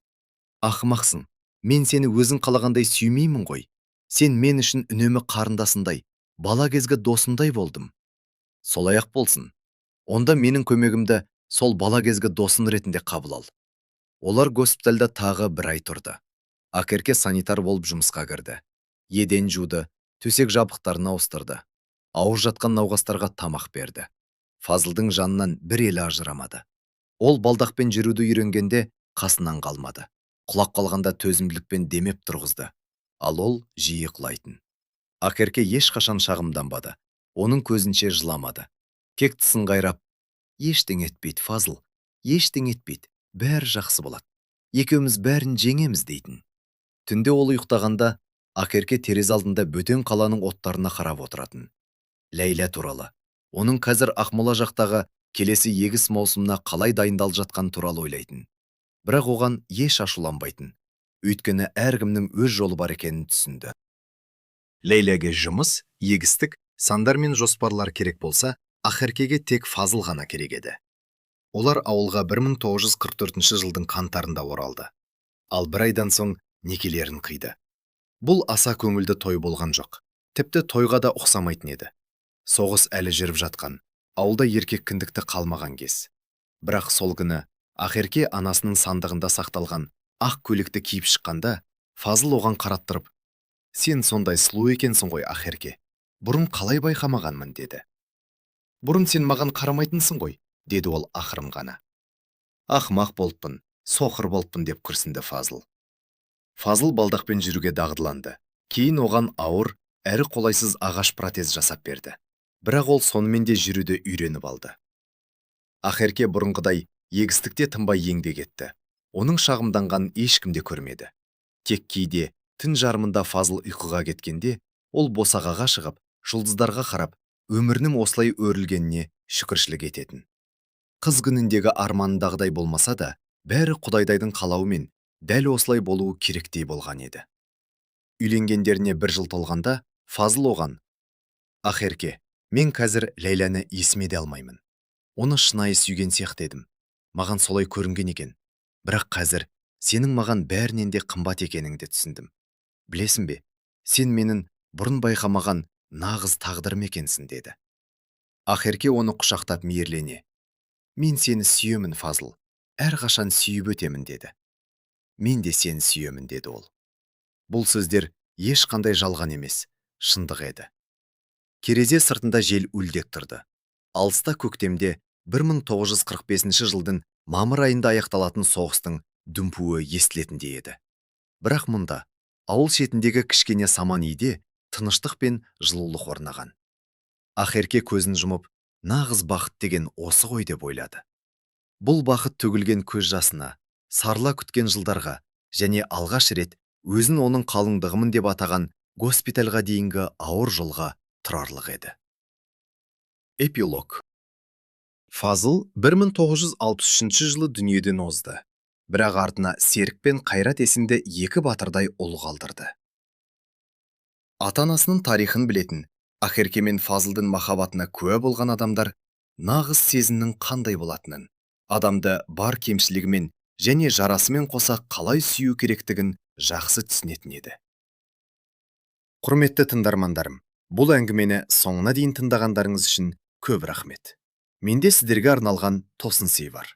B: «Ақымақсың. Мен сені өзің қалағандай сүймеймін ғой. Сен мен үшін үнемі қарындасындай, бала кезгі досындай болдым». «Солай-ақ болсын. Онда менің көмегімді сол бала кезгі досын ретінде қабыл ал». Олар госпитальда тағы бір ай тұрды. Ақерке санитар болып жұмысқа кірді. Еден жуды, төсек жабдықтарын ауыстырды. Ауыр жатқан науқастарға тамақ берді. Фазылдың жанынан бір елі ажырамады. Ол балдақпен жүруді үйренгенде қасынан қалмады. Құлап қалғанда төзімділікпен демеп тұрғызды. Ал ол жиі құлайтын. Ақерке ешқашан шағымданбады. Оның көзінше жыламады. Кек тісін қайрап: «Ештеңе етпейді, Фазыл. Ештеңе етпейді. Бәрі жақсы болады. Екеуміз бәрін жеңеміз» дейтін. Түнде ол ұйықтағанда Ақерке терезе алдында бөтен қаланың оттарына қарап отыратын. Ләйла туралы, оның қазір Ақмола жақтағы келесі егіс маусымына қалай дайындалып жатқан туралы ойлайтын. Бірақ оған еш ашуланбайтын. Өйткені әркімнің өз жолы бар екенін түсінді. Ләйляге жұмыс, егістік, сандар мен жоспарлар керек болса, Ақеркеге тек Фазыл ғана керек еді. Олар ауылға 1944 жылдың қаңтарында оралды. Ал бір айдан соң некелерін қиды. Бұл аса көңілді той болған жоқ. Тіпті тойға да ұқсамайтын еді. Соғыс әлі жүріп жатқан. Ауылда еркек кіндікті қалмаған кез. Бірақ сол күні Ақерке анасының сандығында сақталған ақ көйлекті киіп шыққанда, Фазыл оған қарап тұрып: «Сен сондай сұлу екенсің ғой, Ақерке. Бұрын қалай байқамағанмын?» деді. «Бұрын сен маған қарамайтынсың ғой», деді ол ақырын ғана. «Ақымақ болыппын, соқыр болыппын», деп күрсінді Фазыл. Фазыл балдақпен жүруге дағдыланды. Кейін оған ауыр, әрі қолайсыз ағаш протез жасап берді. Бірақ ол сонымен де жүруді үйреніп алды. Ақерке бұрынғыдай егістікте тынбай еңбек етті. Оның шағымданғанын ешкім де көрмеді. Тек кейде түн жарымында Фазыл ұйқыға кеткенде, ол босағаға шығып, жұлдыздарға қарап, өмірінің осылай өрілгеніне шүкіршілік ететін. Қыз күніндегі арманындағыдай болмаса да, бәрі Құдайдайдың қалауымен дәл осылай болуы керектей болған еді. Үйленгендеріне 1 жыл толғанда, Фазыл оған: «Ақерке, мен қазір Ләйләні есіме де алмаймын. Оны шынайы сүйген сияқты едім. Маған солай көрінген екен. Бірақ қазір сенің маған бәрінен де қымбат екеніңді түсіндім. Білесің бе, сен менің бұрын байқамаған нағыз тағдырым екенсің», деді. Ақерке оны құшақтап мейірлене: «Мен сені сүйемін, Фазыл. Әрқашан сүйіп өтемін», деді. «Мен де сені сүйемін», деді ол. Бұл сөздер ешқандай жалған емес, шындық еді. Керезе сыртында жел үлдек тұрды. Алыста көктемде 1945 жылдың мамыр айында аяқталатын соғыстың дүмпуі естілетіндей еді. Бірақ мұнда, ауыл шетіндегі кішкене саман үйде тыныштық пен жылулық орнаған. Ақерке көзін жұмып, нағыз бақыт деген осы ғой деп ойлады. Бұл бақыт төгілген көз жасына, сарыла күткен жылдарға және алғаш рет өзін оның қалыңдығымын деп атаған госпитальға дейінгі ауыр жолға тұрарлық еді. Эпилог. Фазыл 1963 жылы дүниеден озды. Бірақ артына Серік пен Қайрат есімді 2 батырдай ұл қалдырды. Ата-анасының тарихын білетін, Ақерке мен Фазылдың махаббатына куә болған адамдар нағыз сезімнің қандай болатынын, адамды бар кемшілігімен және жарасымен қоса қалай сүю керектігін жақсы түсінетін еді. Құрметті тыңдармандарым, бұл әңгімені соңына дейін тыңдағандарыңыз үшін көп рахмет. Менде сіздерге арналған тосын сый бар.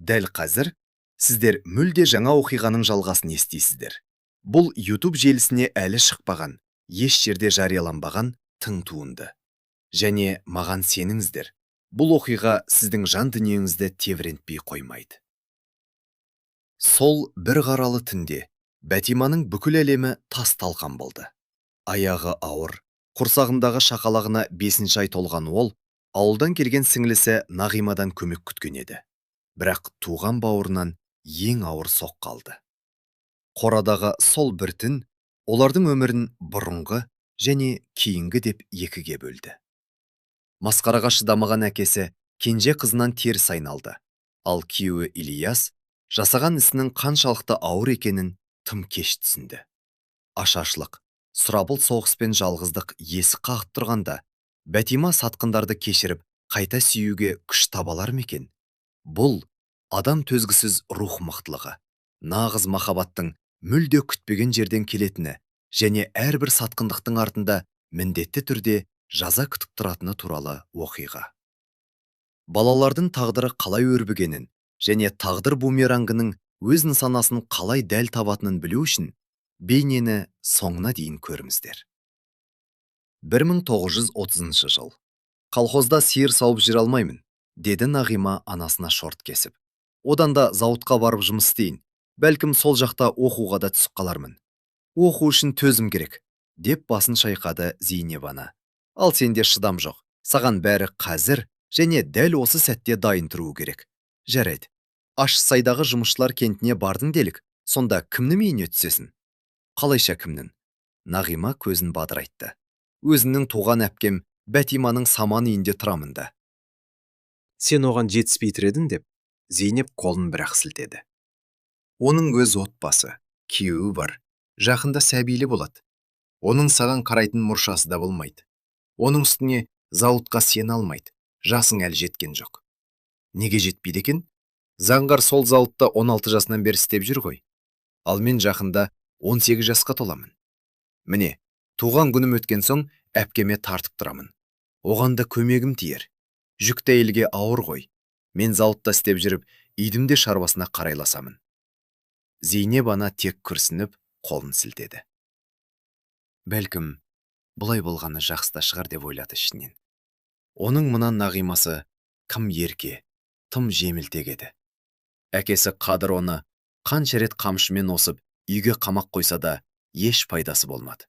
B: Дәл қазір сіздер мүлде жаңа оқиғаның жалғасын естисіздер. Бұл YouTube желісіне әлі шықпаған, еш жерде жарияланбаған тың туынды. Және маған сеніңіздер, бұл оқиға сіздің жан дүниеңізді тебірентпей қоймайды. Сол бір қаралы түнде Бәтиманың бүкіл әлемі тас-талқан болды. Аяғы ауыр, құрсағындағы шақалағына 5 ай толған ол, ауылдан келген сіңлісі Нағимадан көмек күткен еді. Бірақ туған бауырынан ең ауыр соқ қалды. Қорадағы сол бір түн олардың өмірін бұрынғы және кейінгі деп 2-ге бөлді. Масқараға шыдамаған әкесі кенже қызынан теріс айналды, ал күйеуі Ильяс жасаған ісінің қаншалықты ауыр екенін тым кеш түсінді. Ашаршылық, сұрапыл соғыс пен жалғыздық есік қағып тұрғанда, Бәтима сатқындарды кешіріп, қайта сүюге күш табалар ма екен? Бұл адам төзгісіз рух мықтылығы, нағыз махаббаттың мүлде күтпеген жерден келетіні және әрбір сатқындықтың артында міндетті түрде жаза күтіп тұратыны туралы оқиға. Балалардың тағдыры қалай өрбігенін және тағдыр бумерангының өз нысанасын қалай дәл табатынын білу үшін бейнені соңына дейін көріңіздер. 1930 жыл. Колхозда сиыр сауып жүре алмаймын, деді Нағима анасына шорт кесіп. Одан да зауытқа барып жұмыс істейін. Бәлкім сол жақта оқуға да түсіп қалармын. Оқу үшін төзім керек, деп басын шайқады Зейнебана. Ал сенде шыдам жоқ. Саған бәрі қазір және дәл осы сәтте дайын тұруы керек. Жарайды. Ащысайдағы жұмысшылар кентіне бардың делік. Сонда кімнің үйіне түсесің? Қалайша кімнің? Нағима көзін бадырайтты. Өзінің туған әпкем Бәтиманың саман үйінде тұрамын да. Сен оған жетіспей едің деп, Зейнеп қолын бірақ сілтеді. Оның өз отбасы, күйеуі бар, жақында сәбилі болады. Оның саған қарайтын мұршасы да болмайды. Оның үстіне зауытқа сен алмайды, жасың әлі жеткен жоқ. Неге жетпейді екен? Заңғар сол зауытта 16 жасынан бері істеп жүр ғой. Ал мен жақында 18 жасқа толамын. Міне, туған күнім өткен соң әпкеме тартып тұрамын. Оған да көмегім тиер. Жүкті әйелге ауыр ғой. Мен зауытта істеп жүріп, үйдің де шаруасына қарайласамын. Зейнеп ана тек күрсініп, қолын сілтеді. Бәлкім, бұлай болғаны жақсы да шығар деп ойлады ішінен. Оның мына Нағимасы кім ерке, тым жемілтек еді. Әкесі Қадыр оны қанша рет қамшымен осып, үйге қамақ қойса да, еш пайдасы болмады.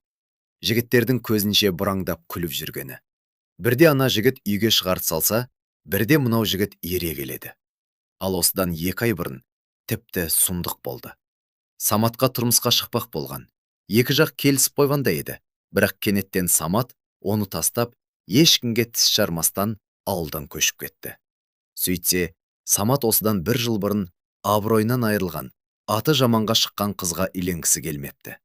B: Жігіттердің көзінше бұраңдап күліп жүргені. Бірде ана жігіт үйге шығарып салса, бірде мынау жігіт ере келеді. Ал осыдан 2 ай бұрын тіпті сұмдық болды. Саматқа тұрмысқа шықпақ болған. Екі жақ келісіп қойғанда еді. Бірақ кенеттен Самат оны тастап, ешкімге тіс жармастан ауылдан көшіп кетті. Сөйтсе, Самат осыдан 1 жыл бұрын абыройынан айырылған, аты жаманға шыққан қызға үйленгісі келмепті.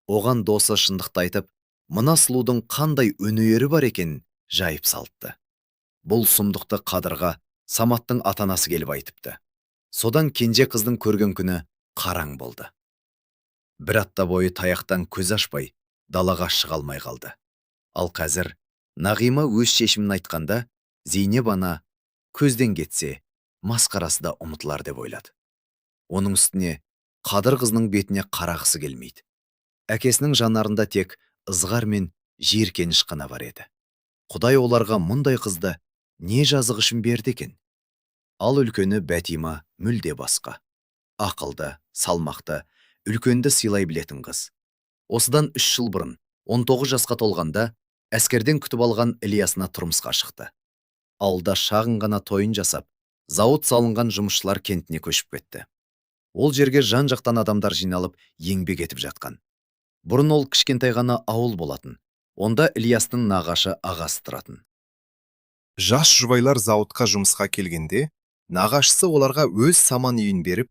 B: Оған досы шындықты айтып, мына сұлудың қандай өнері бар екенін жайып салыпты. Бұл сұмдықты Қадырға Саматтың ата-анасы келіп айтыпты. Содан кенже қыздың көрген күні қараң болды. 1 апта бойы таяқтан көз ашпай, далаға шыға алмай қалды. Ал қазір Нағима өз шешімін айтқанда, Зейнеп ана көзден кетсе, масқарасы да ұмытылар деп ойлады. Оның үстіне Қадыр қызының бетіне қарағысы келмейді. Әкесінің жанарында тек ызғар мен жиіркеніш қана бар еді. Құдай оларға мұндай қызды не жазық үшін берді екен? Ал үлкені Бәтима мүлде басқа. Ақылды, салмақты, үлкенді сыйлай білетін қыз. Осыдан 3 жыл бұрын, 19 жасқа толғанда, әскерден күтіп алған Ілиясына тұрмысқа шықты. Ауылда шағын ғана тойын жасап, зауыт салынған жұмысшылар кентіне көшіп кетті. Ол жерге жан-жақтан адамдар жиналып, еңбек етіп жатқан. Бұрын ол кішкентай ғана ауыл болатын. Онда Ілиястың нағашы ағасы тұратын. Жас жұбайлар зауытқа жұмысқа келгенде, нағашысы оларға өз саман үйін беріп,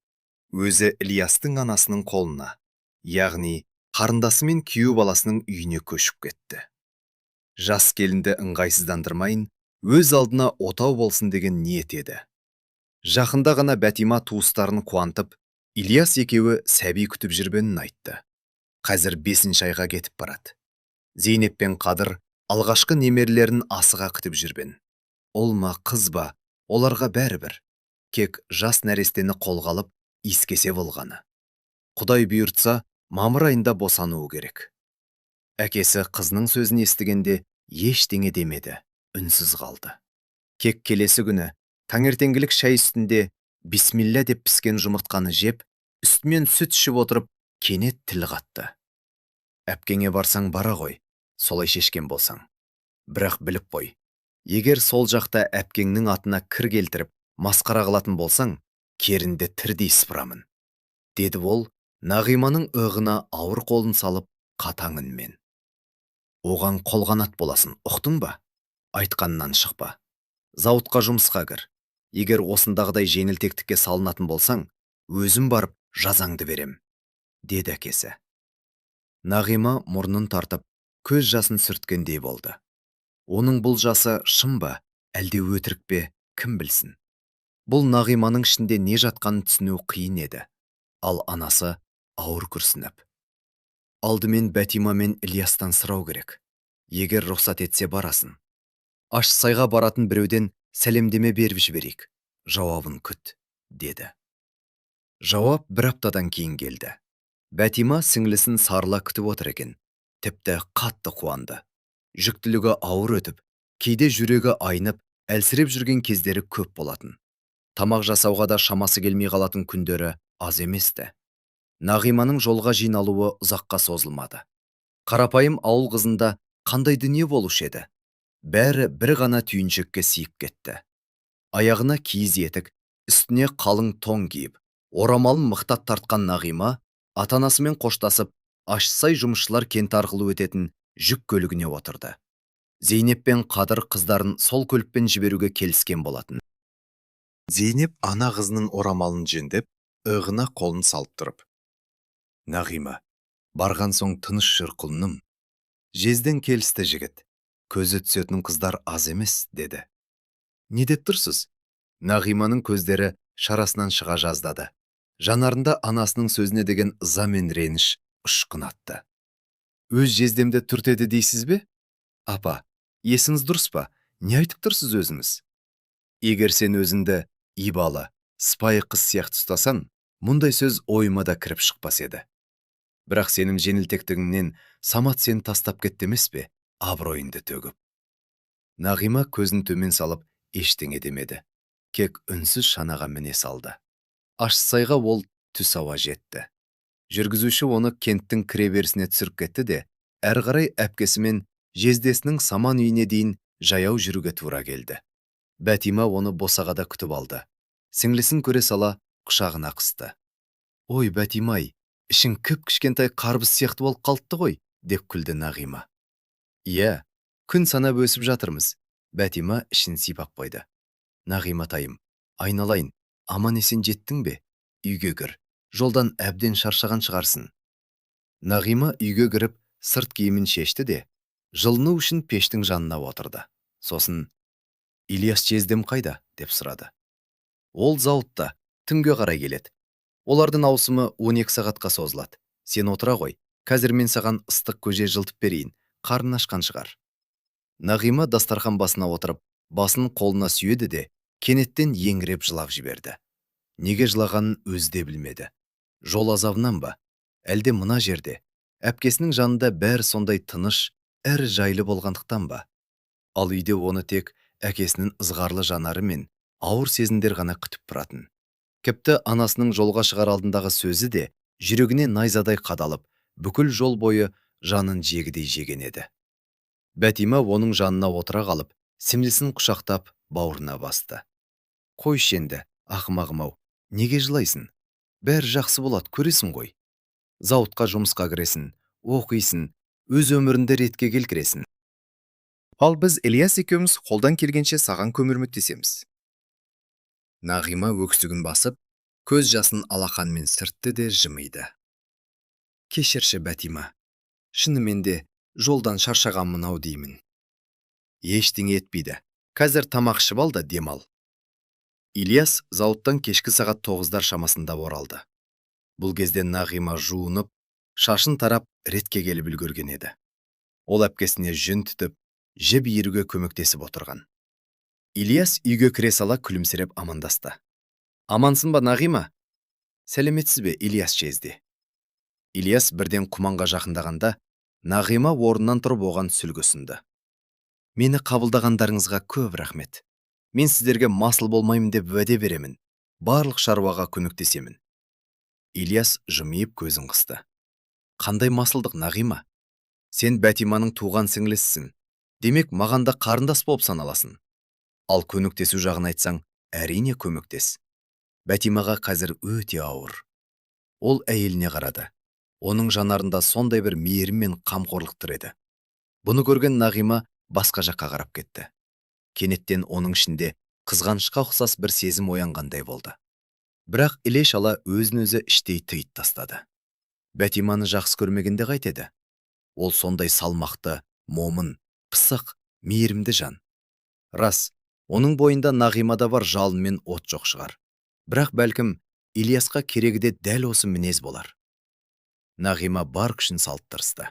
B: өзі Ілиястың анасының қолына, яғни қарындасы мен күйеу баласының үйіне көшіп кетті. Жас келінді ыңғайсыздандырмайын, өз алдына отау болсын деген ниет еді. Жақында ғана Бәтима туыстарын қуантып, Ілияс екеуі сәби күтіп жүргенін айтты. Қазір 5-ші айға кетіп барады. Зейнеп пен Қадыр алғашқы немерелерін асыға күтіп жүрген. Ол ма, қыз ба, оларға бәрібір. Кек жас нәрестені қолға алып, иіскесе болғаны. Құдай бұйыртса, мамыр айында босануы керек. Әкесі қызының сөзін естігенде ештеңе демеді, үнсіз қалды. Кек келесі күні таңертеңгілік шай үстінде бисмилля деп піскен жұмыртқаны жеп, үстімен сүт ішіп отырып, кенет тіл қатты. Әпкеңе барсаң бара ғой, солай шешкен болсаң. Бірақ біліп қой, егер сол жақта әпкеңнің атына кір келтіріп, масқара қылатын болсаң, керінде тірдей сыпырамын, деді ол, Нағиманың ығына ауыр қолын салып, қатаң үнмен. Оған қолғанат боласын, ұқтың ба? Айтқаннан шықпа. Зауытқа жұмысқа кір. Егер осындағыдай жеңілтектікке салынатын болсаң, өзім барып жазаңды берем, деді әкесі. Нағима мұрнын тартып, көз жасын сүрткендей болды. Оның бұл жасы шын ба, әлде өтірік пе, кім білсін? Бұл Нағиманың ішінде не жатқанын түсіну қиын еді. Ал анасы ауыр күрсініп. Алдымен Бәтима мен Ілиястан сұрау керек. Егер рұқсат етсе барасын. Ашсайға баратын біреуден сәлемдеме беріп жіберейік. Жауабын күт, деді. Жауап 1 аптадан кейін келді. Бәтима сіңлісін сарыла күтіп отыр екен. Тіпті қатты қуанды. Жүктілігі ауыр өтіп, кейде жүрегі айнып, әлсіреп жүрген кездері көп болатын. Тамақ жасауға да шамасы келмей қалатын күндері аз еместі. Нағиманың жолға жиналуы ұзаққа созылмады. Қарапайым ауыл қызында қандай дүние болушы еді? Бәрі бір ғана түйіншекке сиіп кетті. Аяғына киіз етік, үстіне қалың тоң киіп, орамалын мықтап тартқан Нағима, ата-анасымен қоштасып, Ашсай жұмысшылар кент арқылы өтетін жүк көлігіне отырды. Зейнеп пен Қадыр қыздарын сол көлікпен жіберуге келіскен болатын. Зейнеп ана қызының орамалын жендеп, ығына қолын салып тұрып. Нағима, барған соң тыныш жүр құлыным. Жезден келісті жігіт. Көзі түсетін қыздар аз емес, деді. Не деп тұрсыз? Нағиманың көздері шарасынан шыға жаздады. Жанарында анасының сөзіне деген ыза мен реніш ұшқын атты. Өз жездемді түртеді дейсіз бе? Апа, есіңіз дұрыс па? Не айтып тұрсыз өзіңіз? егер сен өзіңді ибалы, сыпайы қыз сияқты ұстасаң, мұндай сөз ойыма да кіріп шықпас еді. Бірақ сенің жеңілтектігіңнен Самат сені тастап кетті емес пе, абыройыңды төгіп. Нағима көзін төмен салып ештеңе демеді. Кек үнсіз шанаға міне салды. Ащысайға ол түс ауа жетті. Жүргізуші оны кенттің кіреберісіне түсіріп кетті де, әрі қарай әпкесімен жездесінің Саман үйіне дейін жаяу жүруге тура келді. Бәтима оны босағада күтіп алды. Сіңлісін көре сала құшағына қысты. Ой, Бәтимай, ішің кіп-кішкентай қарбыз сияқты болып қалыпты ғой, деп күлді Нағима. Иә, күн санап өсіп жатырмыз. Бәтима ішін сипап қойды. Нағиматайым, айналайын, аман есен жеттің бе? Үйге кір, жолдан әбден шаршаған шығарсың. Нағима үйге кіріп, сырт киімін шешті де, жылыну үшін пештің жанына отырды. Сосын, Ильяс жездем қайда? Деп сұрады. Ол зауытта, түнге қарай келеді. Олардың ауысымы 12 сағатқа созылады. Сен отыра ғой, қазір мен саған ыстық көже жылтып берейін, қарның ашқан шығар. Нағима дастархан басына отырып, басын қолына сүйеді де, кенеттен еңіреп жылап жіберді. Неге жылағанын өзі де білмеді. Жол азабынан ба? Әлде мына жерде, әпкесінің жанында бәрі сондай тыныш, әрі жайлы болғандықтан ба? Ал үйде оны тек әкесінің ызғарлы жанары мен ауыр сезімдер ғана күтіп тұратын. Кепті анасының жолға шығар алдындағы сөзі де жүрегіне найзадай қадалып, бүкіл жол бойы жанын жегідей жеген еді. Бәтима оның жанына отыра қалып, сіңлісін құшақтап, бауырына басты. Қойшы енді, ақымағым-ау, неге жылайсың? Бәрі жақсы болады, көресің ғой. Зауытқа жұмысқа кіресің, оқисың, өз өмірінде ретке келтіресің. Ал біз Ильяс екеуміз қолдан келгенше саған көмірметтесеміз. Нағима өксігін басып, көз жасын алақанмен сүртті де жымиды. Кешірші, Бәтима, шынымен де жолдан шаршағанмын-ау деймін. Ештеңе етпейді. Қазір тамақ ішіп ал да демал. Ильяс зауыттан кешкі сағат 9-дар шамасында оралды. Бұл кезде Нағима жуынып, шашын тарап ретке келіп үлгерген еді. Ол әпкесіне жүн түтіп, жіп иіруге көмектесіп отырған. Ильяс үйге кіре сала күлімсіреп амандасты. Амансың ба, Нағима? Сәлеметсіз бе, Ильяс жезде? Ильяс бірден құманға жақындағанда, Нағима орнынан тұрып оған сүлгі ұсынды. Мені қабылдағандарыңызға көп рахмет. Мен сіздерге масыл болмаймын деп уәде беремін. Барлық шаруаға көмектесемін. Ильяс жымиып көзін қысты. Қандай масылдық, Нағима? Сен Бәтиманың туған сіңлісісің. Демек, маған да қарындас болып саналасың. Ал көмектесу жағын айтсаң, әрине көмектес. Бәтимаға қазір өте ауыр. Ол әйеліне қарады. Оның жанарында сондай бір мейірім мен қамқорлық тұр еді. Бұны көрген Нағима басқа жаққа қарап кетті. Кенеттен оның ішінде қызғанышқа ұқсас бір сезім оянғандай болды. Бірақ іле-шала өзін-өзі іштей тыйып тастады. Бәтиманы жақсы көрмегенде қайтеді? Ол сондай салмақты, момын, пысық, мейірімді жан. Рас, оның бойында Нағимада бар жалын мен от жоқ шығар. Бірақ бәлкім Ильясқа керегі де дәл осы мінез болар. Нағима бар күшін салып тырысты.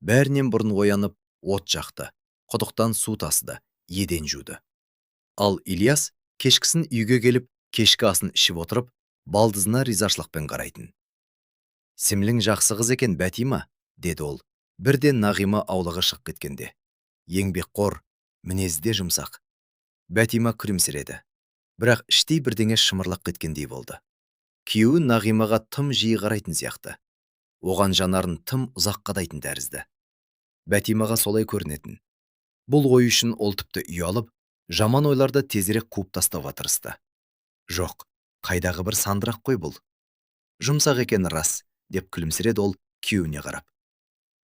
B: Бәрінен бұрын оянып, от жақты, құдықтан су тасыды, еден жуды. Ал Ильяс кешкісін үйге келіп, кешкі асын ішіп отырып, балдызына ризашылықпен қарайтын. Сімлің жақсы қыз екен, Бәтима, деді ол, бірден Нағима аулаға шығып кеткенде. Еңбекқор, мінезде жұмсақ. Бәтима күлімсіреді. Бірақ іштей бірдеңе шымырлап кеткендей болды. Күйеуі Нағимаға тым жиі қарайтын сияқты. Оған жанарын тым ұзақ қадайтын тәрізді. Бәтимаға солай көрінетін. Бұл ой үшін ол тіпті ұялып, жаман ойларды тезірек қуып тастауға тырысты. Жоқ, қайдағы бір сандырақ қой бұл. Жұмсақ екен рас, деп күлімсіреді ол күйеуіне қарап.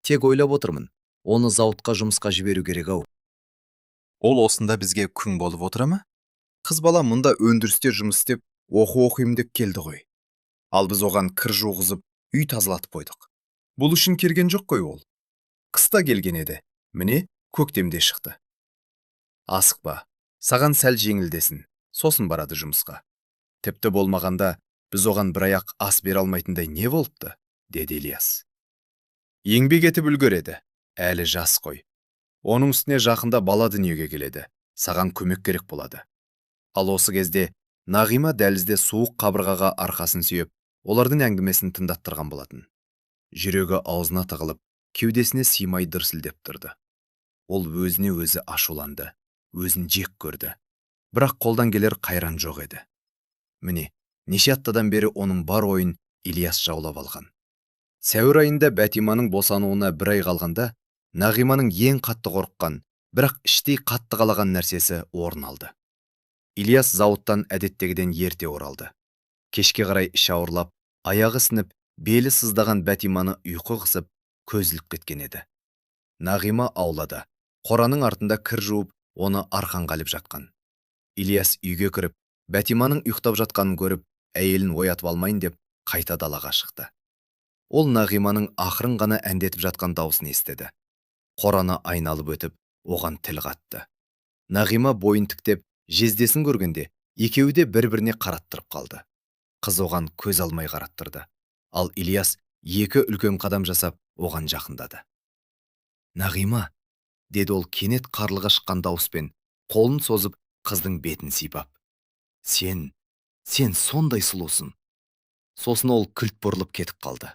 B: Тек ойлап отырмын, оны зауытқа жұмысқа жіберу керек-ау. Ол осында бізге күң болып отыра ма? Қыз бала мұнда өндірісте жұмыс істеп, оқимын деп келді ғой. Ал біз оған кір жуғызып, үй тазалатып қойдық. Бұл үшін келген жоқ қой ол. Қыста келген еді, міне көктемде шықты. Асықпа, саған сәл жеңілдесін, сосын барады жұмысқа. Тіпті болмағанда, біз оған бір аяқ ас бере алмайтындай не болыпты, деді Ильяс. Еңбек етіп үлгереді, әлі жас қой. Оның үстіне жақында бала дүниеге келеді, саған көмек керек болады. Ал осы кезде Нағима дәлізде суық қабырғаға арқасын сүйеп, олардың әңгімесін тыңдаттырған болатын. Жүрегі аузына тығылып, кеудесіне сыймай дүрсілдеп тұрды. Ол өзіне өзі ашуланды, өзін жек көрді. Бірақ қолдан келер қайран жоқ еді. Міне, неше аптадан бері оның бар ойын Ильяс жаулап алған. Сәуір айында Бәтиманың босануына бір ай қалғанда, Нағиманың ең қатты қорыққан, бірақ іштей қатты қалаған нәрсесі орын алды. Ильяс зауыттан әдеттегіден ерте оралды. Кешке қарай іші ауырлап, аяғы сынып, белі сыздаған Бәтиманы ұйқы қысып, көз іліп кеткен еді. Нағима аулада, қораның артында кір жуып, оны арқанға іліп жатқан. Ильяс үйге кіріп, Бәтиманың ұйықтап жатқанын көріп, әйелін оятып алмайын деп, қайта далаға шықты. Ол Нағиманың ақырын ғана әндетіп жатқан даусын естіді. Қораны айналып өтіп, оған тіл қатты. Нағима бойын тіктеп, жездесін көргенде, екеуі де бір-біріне қараттырып қалды. Қыз оған көз алмай қараттырды. Ал Ильяс екі үлкен қадам жасап, оған жақындады. Нағима, деді ол кенет қарлыға шыққан дауыспен, қолын созып, қыздың бетін сипап. Сен сондай сұлусың. Сосын ол кілт бұрылып кетіп қалды.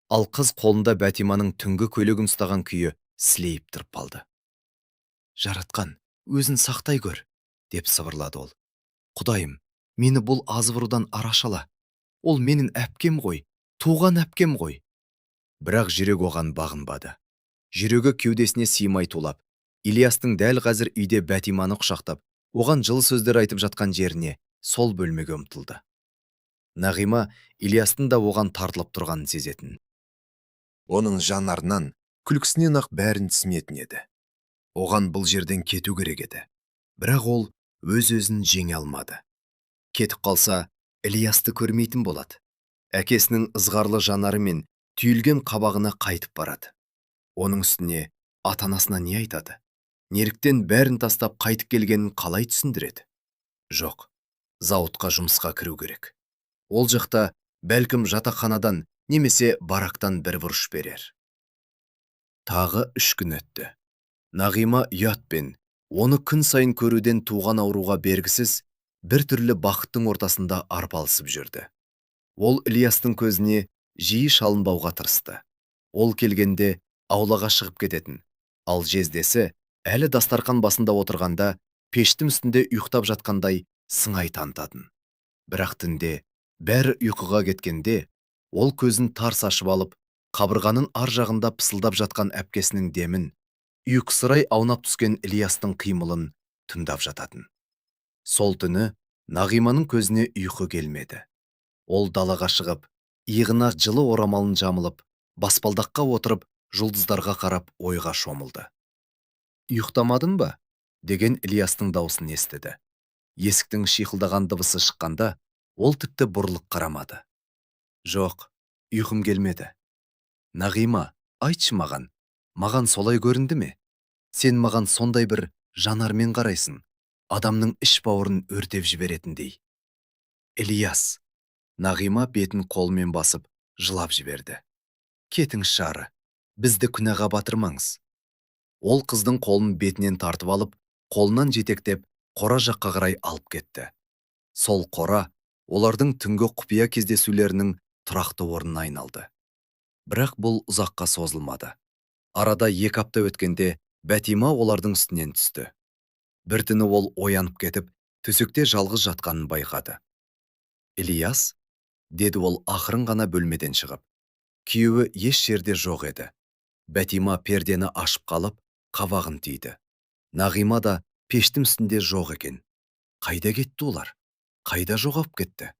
B: Ал қыз қолында Бәтиманың түнгі көйлегін ұстаған күйі сілейіп тұрып қалды. Жаратқан, өзін сақтай көр, деп сыбырлады ол. Құдайым, мені бұл азғырудан арашала. Ол менің әпкем ғой, туған әпкем ғой. Бірақ жүрек оған бағынбады. Жүрегі кеудесіне сыймай тулап, Ильястың дәл қазір үйде Бәтиманы құшақтап, оған жылы сөздер айтып жатқан жеріне, сол бөлмеге ұмтылды. Нағима Ильястың да оған тартылып тұрғанын сезетін. Оның жанарынан, күлкісінен ақ бәрін түсінетін еді. Оған бұл жерден кету керек еді. Бірақ ол өз-өзін жеңе алмады. Кетіп қалса, Ильясты көрмейтін болады. Әкесінің ызғарлы жанары мен түйілген қабағына қайтып барады. Оның үстіне ата-анасына не айтады? Неліктен бәрін тастап қайтып келгенін қалай түсіндіреді? Жоқ, зауытқа жұмысқа кіру керек. Ол жақта бәлкім жатақханадан немесе барактан бір бұрыш берер. Тағы 3 күн өтті. Нағима ұятпен, оны күн сайын көруден туған ауруға бергісіз, бір түрлі бақыттың ортасында арпалысып жүрді. Ол Ильястың көзіне жиі шалынбауға тырысты. Ол келгенде аулаға шығып кететін, ал жездесі әлі дастарқан басында отырғанда, пештің үстінде ұйықтап жатқандай сыңай танытатын. Бірақ түнде бәрі ұйқыға кеткенде, ол көзін тарс ашып алып, қабырғаның ар жағында пысылдап жатқан әпкесінің демін, ұйқысырай аунап түскен Ильястың қимылын тыңдап жататын. Сол түні Нағиманың көзіне ұйқы келмеді. Ол далаға шығып, иығына жылы орамалын жамылып, баспалдаққа отырып, жұлдыздарға қарап ойға шомылды. Ұйықтамадың ба? Деген Ильястың даусын естіді. Есіктің шиқылдаған дыбысы шыққанда, ол тіпті бұрылып қарамады. Жоқ, ұйқым келмеді. Нағима, айтшы маған солай көрінді ме? Сен маған сондай бір жанармен қарайсың, адамның іш бауырын өртеп жіберетіндей. Ильяс, Нағима бетін қолымен басып, жылап жіберді. Кетіңіз шары, бізді күнәға батырмаңыз. Ол қыздың қолын бетінен тартып алып, қолынан жетектеп, қора жаққа қарай алып кетті. Сол қора олардың түнгі құпия кездесулерінің тұрақты орнына айналды. Бірақ бұл ұзаққа созылмады. Арада 2 апта өткенде Бәтима олардың үстінен түсті. Бір түні ол оянып кетіп, төсекте жалғыз жатқанын байқады. Ильяс, деді ол ақырын ғана бөлмеден шығып. Күйеуі еш жерде жоқ еді. Бәтима пердені ашып қалып, қабағын түйді. Нағима да пештің үстінде жоқ екен. Қайда кетті олар? Қайда жоғалып кетті?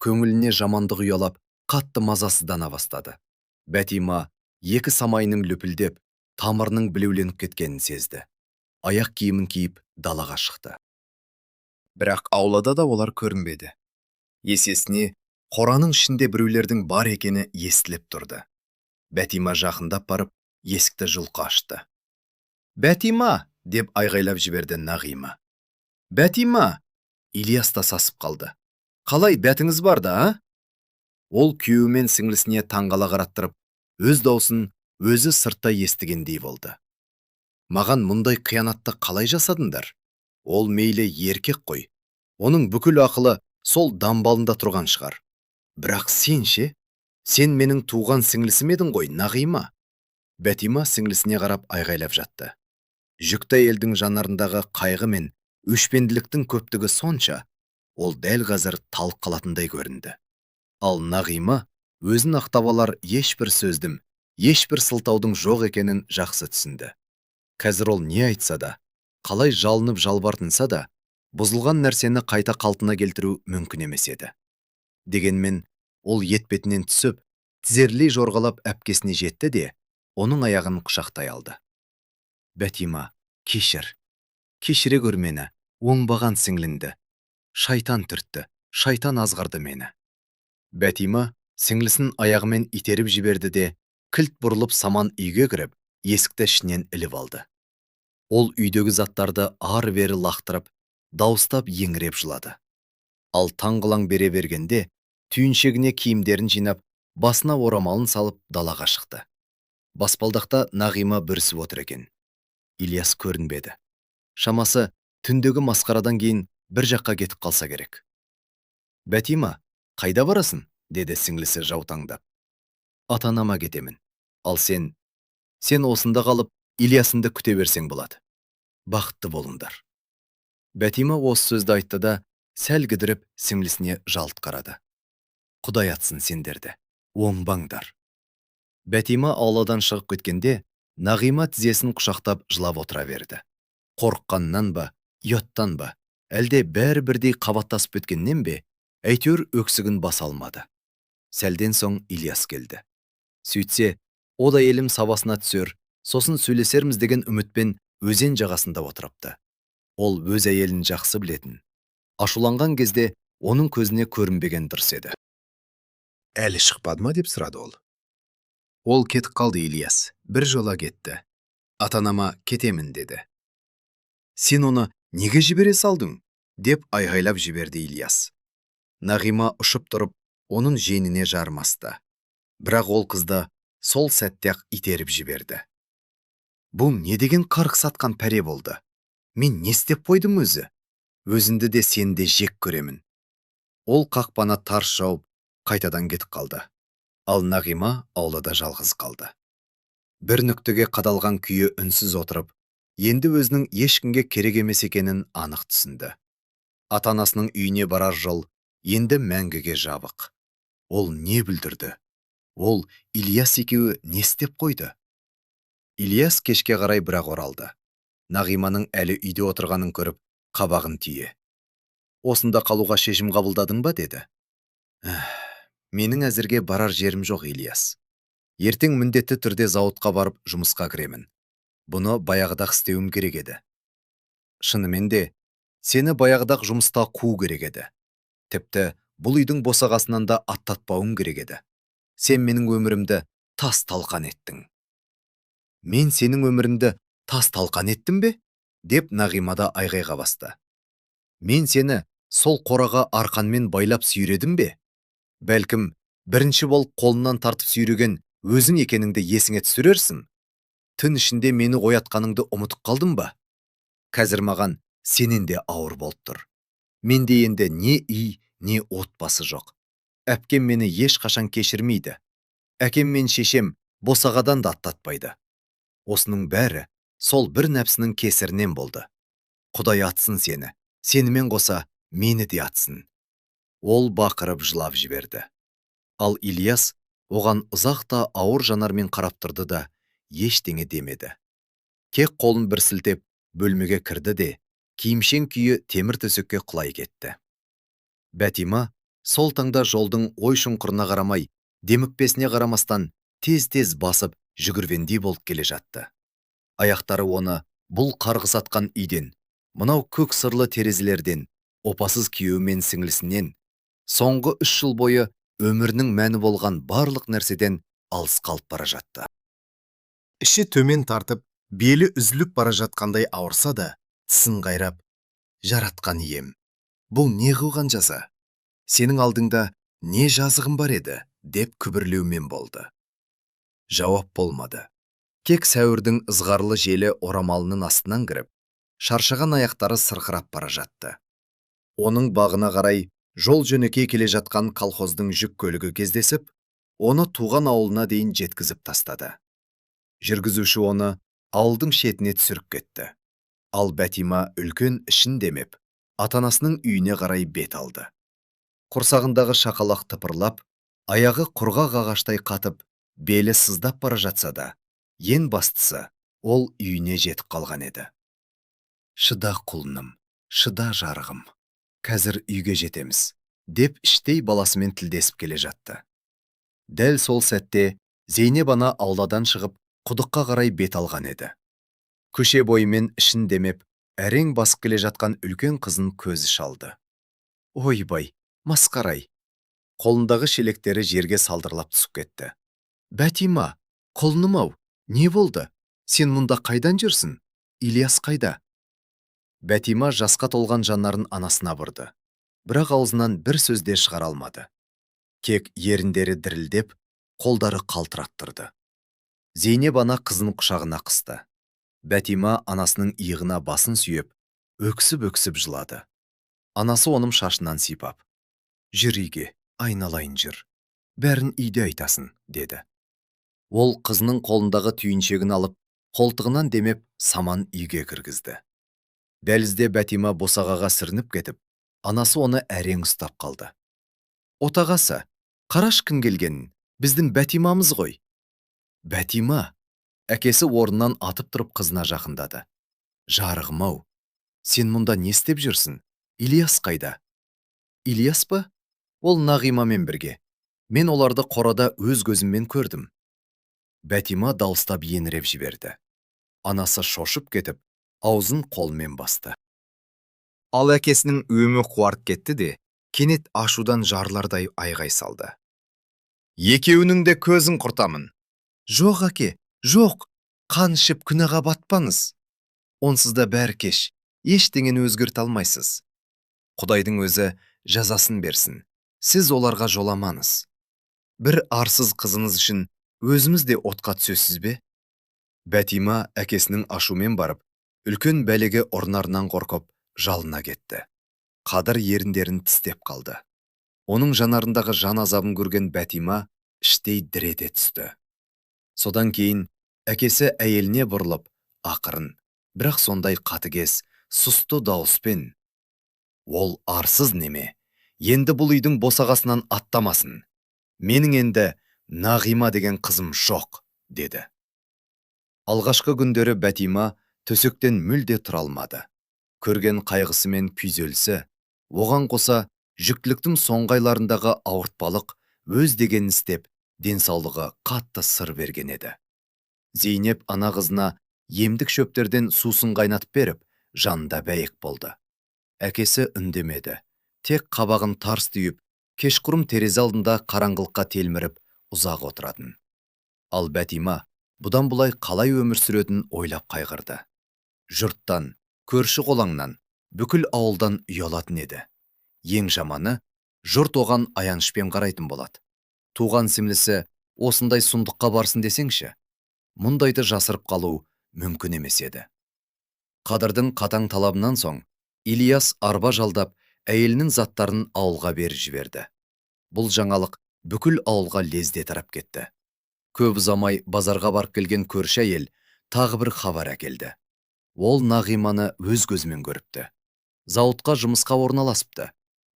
B: Көңіліне жамандық ұялап, қатты мазасыздана бастады. Бәтима 2 самайының løпілдеп, тамырының білеуленіп кеткенін сезді. Аяқ киімін киіп далаға шықты. Бірақ аулада да олар көрінбеді. Есесіне қораның ішінде біреулердің бар екені естіліп тұрды. Бәтима жақындап барып, есікті жұлқа ашты. Бәтима, деп айғайлап жіберді Нағима. Бәтима! Ильяс та сасып қалды. Қалай бәтіңіз барда, а? Ол күйеуімен сіңлісіне таңғала қараттырып, өз даусын өзі сыртта естігендей болды. Маған мұндай қиянатты қалай жасадыңдар? Ол мейлі еркек қой. Оның бүкіл ақылы сол дамбалында тұрған шығар. Бірақ сен ше? Сен менің туған сіңлісім едің ғой, Нағима. Бәтима сіңлісіне қарап айғайлап жатты. Жүкті әйелдің жанарындағы қайғы мен өшпенділіктің көптігі сонша, ол дәл қазір талып қалатындай көрінді. Ал Нағима өзін ақтап алар ешбір сөздің, ешбір сылтаудың жоқ екенін жақсы түсінді. Қазір ол не айтса да, қалай жалынып жалбартынса да, бұзылған нәрсені қайта қалпына келтіру мүмкін емес еді. Дегенмен, ол етпетінен түсіп, тізерлей жорғалап әпкесіне жетті де, оның аяғын құшақтай алды. Бәтима, кешіре көр мені, оңбаған сіңлінді. Шайтан түртті, шайтан азғырды мені. Бәтима сіңлісін аяғымен итеріп жіберді де, кілт бұрылып саман үйге кіріп, есікті ішінен іліп алды. Ол үйдегі заттарды ары-бері лақтырып, дауыстап еңіреп жылады. Ал таңғылаң бере бергенде, түйіншегіне киімдерін жинап, басына орамалын салып далаға шықты. Баспалдақта Нағима бүрісіп отыр екен. Ильяс көрінбеді. Шамасы түндегі масқарадан кейін бір жаққа кетіп қалса керек. Бәтима, қайда барасың? Деді сіңлісі жаутаңдап. Ата-анама кетемін. Ал сен осында қалып, Ильясынды күте берсең болады. Бақытты болыңдар. Бәтима осы сөзді айтты да, сәл кідіріп сіңлісіне жалт қарады. Құдай атсын сендерді, оңбаңдар. Бәтима ауладан шығып кеткенде, Нағима тізесін құшақтап жылап отыра берді. Қорыққаннан ба, ұяттан ба, әлде бәрі бірдей қабаттасып кеткеннен бе, әйтеуір өксігін баса алмады. Сәлден соң Ильяс келді. Сөйтсе, о да елім сабасына түсер, сосын сөйлесерміз деген үмітпен өзен жағасында отырыпты. Ол өз әйелін жақсы білетін. Ашуланған кезде оның көзіне көрінбеген дұрыс еді. Әлі шықпады ма деп сұрады ол. Ол кетіп қалды, Ильяс, бір жола кетті. Ата-анама кетемін деді. Сен оны неге жібере салдың? Деп айғайлап жіберді Ильяс. Нағима ұшып тұрып, оның жеңіне жармасты. Бірақ ол қызды сол сәтте-ақ итеріп жіберді. Бұл не деген қарқ сатқан пәре болды? Мен не істеп қойдым өзі? Өзінді де сені де жек көремін. Ол қақпаны тарс жауып, қайтадан кетіп қалды. Ал Нағима аулада жалғыз қалды. Бір нүктеге қадалған күйі үнсіз отырып, енді өзінің ешкімге керек емес екенін анық түсінді. Ата-анасының үйіне барар жол енді мәңгіге жабық. Ол не бүлдірді? Ол Ильяс екеуі не істеп қойды? Ильяс кешке қарай бірақ оралды. Нағиманың әлі үйде отырғанын көріп, қабағын түйе. Осында қалуға шешім қабылдадың ба? Деді. Менің әзірге барар жерім жоқ, Ильяс. Ертең міндетті түрде зауытқа барып жұмысқа кіремін. Бұны баяғыдақ істеуім керек еді. Шынымен де, сені баяғыдақ жұмыста қуу керек еді. Тіпті бұл үйдің босағасынан да аттатпауым керек еді. Сен менің өмірімді тас талқан еттің. Мен сенің өміріңді тас талқан еттім бе? Деп Нағимада айғайға басты. Мен сені сол қораға арқанмен байлап сүйредім бе? Бәлкім, бірінші болып қолынан тартып сүйреген өзің екеніңді есіңе түсірерсің. Түн ішінде мені оятқаныңды ұмытып қалдың ба? Қазір маған сенен де ауыр болып тұр. Менде енді не үй, не отбасы жоқ. Әпкем мені ешқашан кешірмейді. Әкем мен шешем босағадан да аттатпайды. Осының бәрі сол бір нәпсінің кесірінен болды. Құдай атсын сені, сенімен қоса мені де атсын. Ол бақырып жылап жіберді. Ал Ильяс оған ұзақ та ауыр жанармен қарап тұрды да, ештеңе демеді. Кек қолын бір сілтеп, бөлмеге кірді де, киімшең күйі темір төсекке құлай кетті. Бәтима сол таңда жолдың ой шұңқырына қарамай, демікпесіне қарамастан, тез-тез басып, жүгіргендей болып келе жатты. Аяқтары оны бұл қарғыс атқан үйден, мынау көк сырлы терезелерден, опасыз күйеуі мен сіңлісінен, соңғы 3 жыл бойы өмірінің мәні болған барлық нәрседен алыс қалып бара жатты. Іші төмен тартып, белі үзіліп бара жатқандай ауырса да, тісін қайрап, жаратқан ием, бұл не қылған жаза? Сенің алдыңда не жазығым бар еді? Деп күбірлеумен болды. Жауап болмады. Кек сәуірдің ызғарлы желі орамалының астынан кіріп, шаршаған аяқтары сырқырап бара жатты. Оның бағына қарай жол жөнекей келе жатқан колхоздың жүк көлігі кездесіп, оны туған ауылына дейін жеткізіп тастады. Жүргізуші оны ауылдың шетіне түсіріп кетті. Ал Бәтима үлкен ішін демеп, ата-анасының үйіне қарай бет алды. Құрсағындағы шақалақ тыпырлап, аяғы құрғақ ағаштай қатып, белі сыздап бара жатса да, ең бастысы, ол үйіне жетіп қалған еді. Шыда құлыным, шыда жарығым, қазір үйге жетеміз, деп іштей баласымен тілдесіп келе жатты. Дәл сол сәтте Зейнеп ана ауладан шығып, құдыққа қарай бет алған еді. Көше бойымен ішін демеп, әрең басып келе жатқан үлкен қызын көзі шалды. Ойбай, масқарай. Қолындағы шелектері жерге салдырлап түсіп кетті. Бәтима, құлыным-ау, не болды? Сен мұнда қайдан жүрсің? Ильяс қайда? Бәтима жасқа толған жанарын анасына бұрды. Бірақ аузынан бір сөзде шығара алмады. Кек еріндері дірілдеп, қолдары қалтыраттырды. Зейнеп ана қызын құшағына қысты. Бәтима анасының иығына басын сүйеп, өксіп-өксіп жылады. Анасы оның шашынан сипап, «Жүр үйге, айналайын жүр. Бәрін үйде айтасың», деді. Ол қызының қолындағы түйіншегін алып, қолтығынан демеп, саман үйге кіргізді. Дәлізде Бәтима босағаға сүрініп кетіп, анасы оны әрең ұстап қалды. «Отағасы, қараш кім келгенін, біздің Бәтимамыз ғой». Бәтима, әкесі орнынан атып тұрып қызына жақындады. «Жарығым-ау, сен мұнда не істеп жүрсің? Ильяс қайда?» «Ильяс па? Ол Нағимамен бірге. Мен оларды қорада өз көзіммен көрдім». Бәтима дауыстап еңіреп жіберді. Анасы шошып кетіп, аузын қолмен басты. Ал әкесінің өңі қуарып кетті де, кенет ашудан жарлардай айғай салды. «Екеуінің де көзін құртамын». «Жоқ, әке, жоқ, қан ішіп күнәға батпаңыз. Онсыз да бәрі кеш, ештеңені өзгерте алмайсыз. Құдайдың өзі жазасын берсін, сіз оларға жоламаңыз. Бір арсыз қызыңыз үшін өзіміз де отқа түсесіз бе?» Бәтима әкесінің ашумен барып, үлкен бәлеге ұрнарынан қорқып, жалына кетті. Қадыр еріндерін тістеп қалды. Оның жанарындағы жан азабын көрген Бәтима іштей дір ете түсті. Содан кейін әкесі әйеліне бұрылып, ақырын, бірақ сондай қатыгез, сұсты дауыспен: «Ол арсыз неме, енді бұл үйдің босағасынан аттамасын. Менің енді Нағима деген қызым жоқ», деді. Алғашқы күндері Бәтима төсектен мүлде тұра алмады. Көрген қайғысы мен күйзелісі, оған қоса жүктіліктің соңғайларындағы ауыртпалық өз дегенін істеп, денсаулығы қатты сыр берген еді. Зейнеп ана қызына емдік шөптерден сусын қайнатып беріп, жанында бәйек болды. Әкесі үндемеді. Тек қабағын тарс түйіп, кешқұрым терезе алдында қараңғылыққа телміріп, ұзақ отыратын. Ал Бәтима бұдан бұлай қалай өмір сүретін ойлап қайғырды. Жұрттан, көрші қолаңнан, бүкіл ауылдан ұялатын еді. Ең жаманы, жұрт оған аянышпен қарайтын болады. Туған сіңлісі осындай сұмдыққа барсын десеңші, мұндайды жасырып қалу мүмкін емес еді. Қадырдың қатаң талабынан соң, Ильяс арба жалдап, әйелінің заттарын ауылға беріп жіберді. Бұл жаңалық бүкіл ауылға лезде тарап кетті. Көп ұзамай базарға барып келген көрші әйел тағы бір хабар әкелді. Ол Нағиманы өз көзімен көріпті. Зауытқа жұмысқа орналасыпты.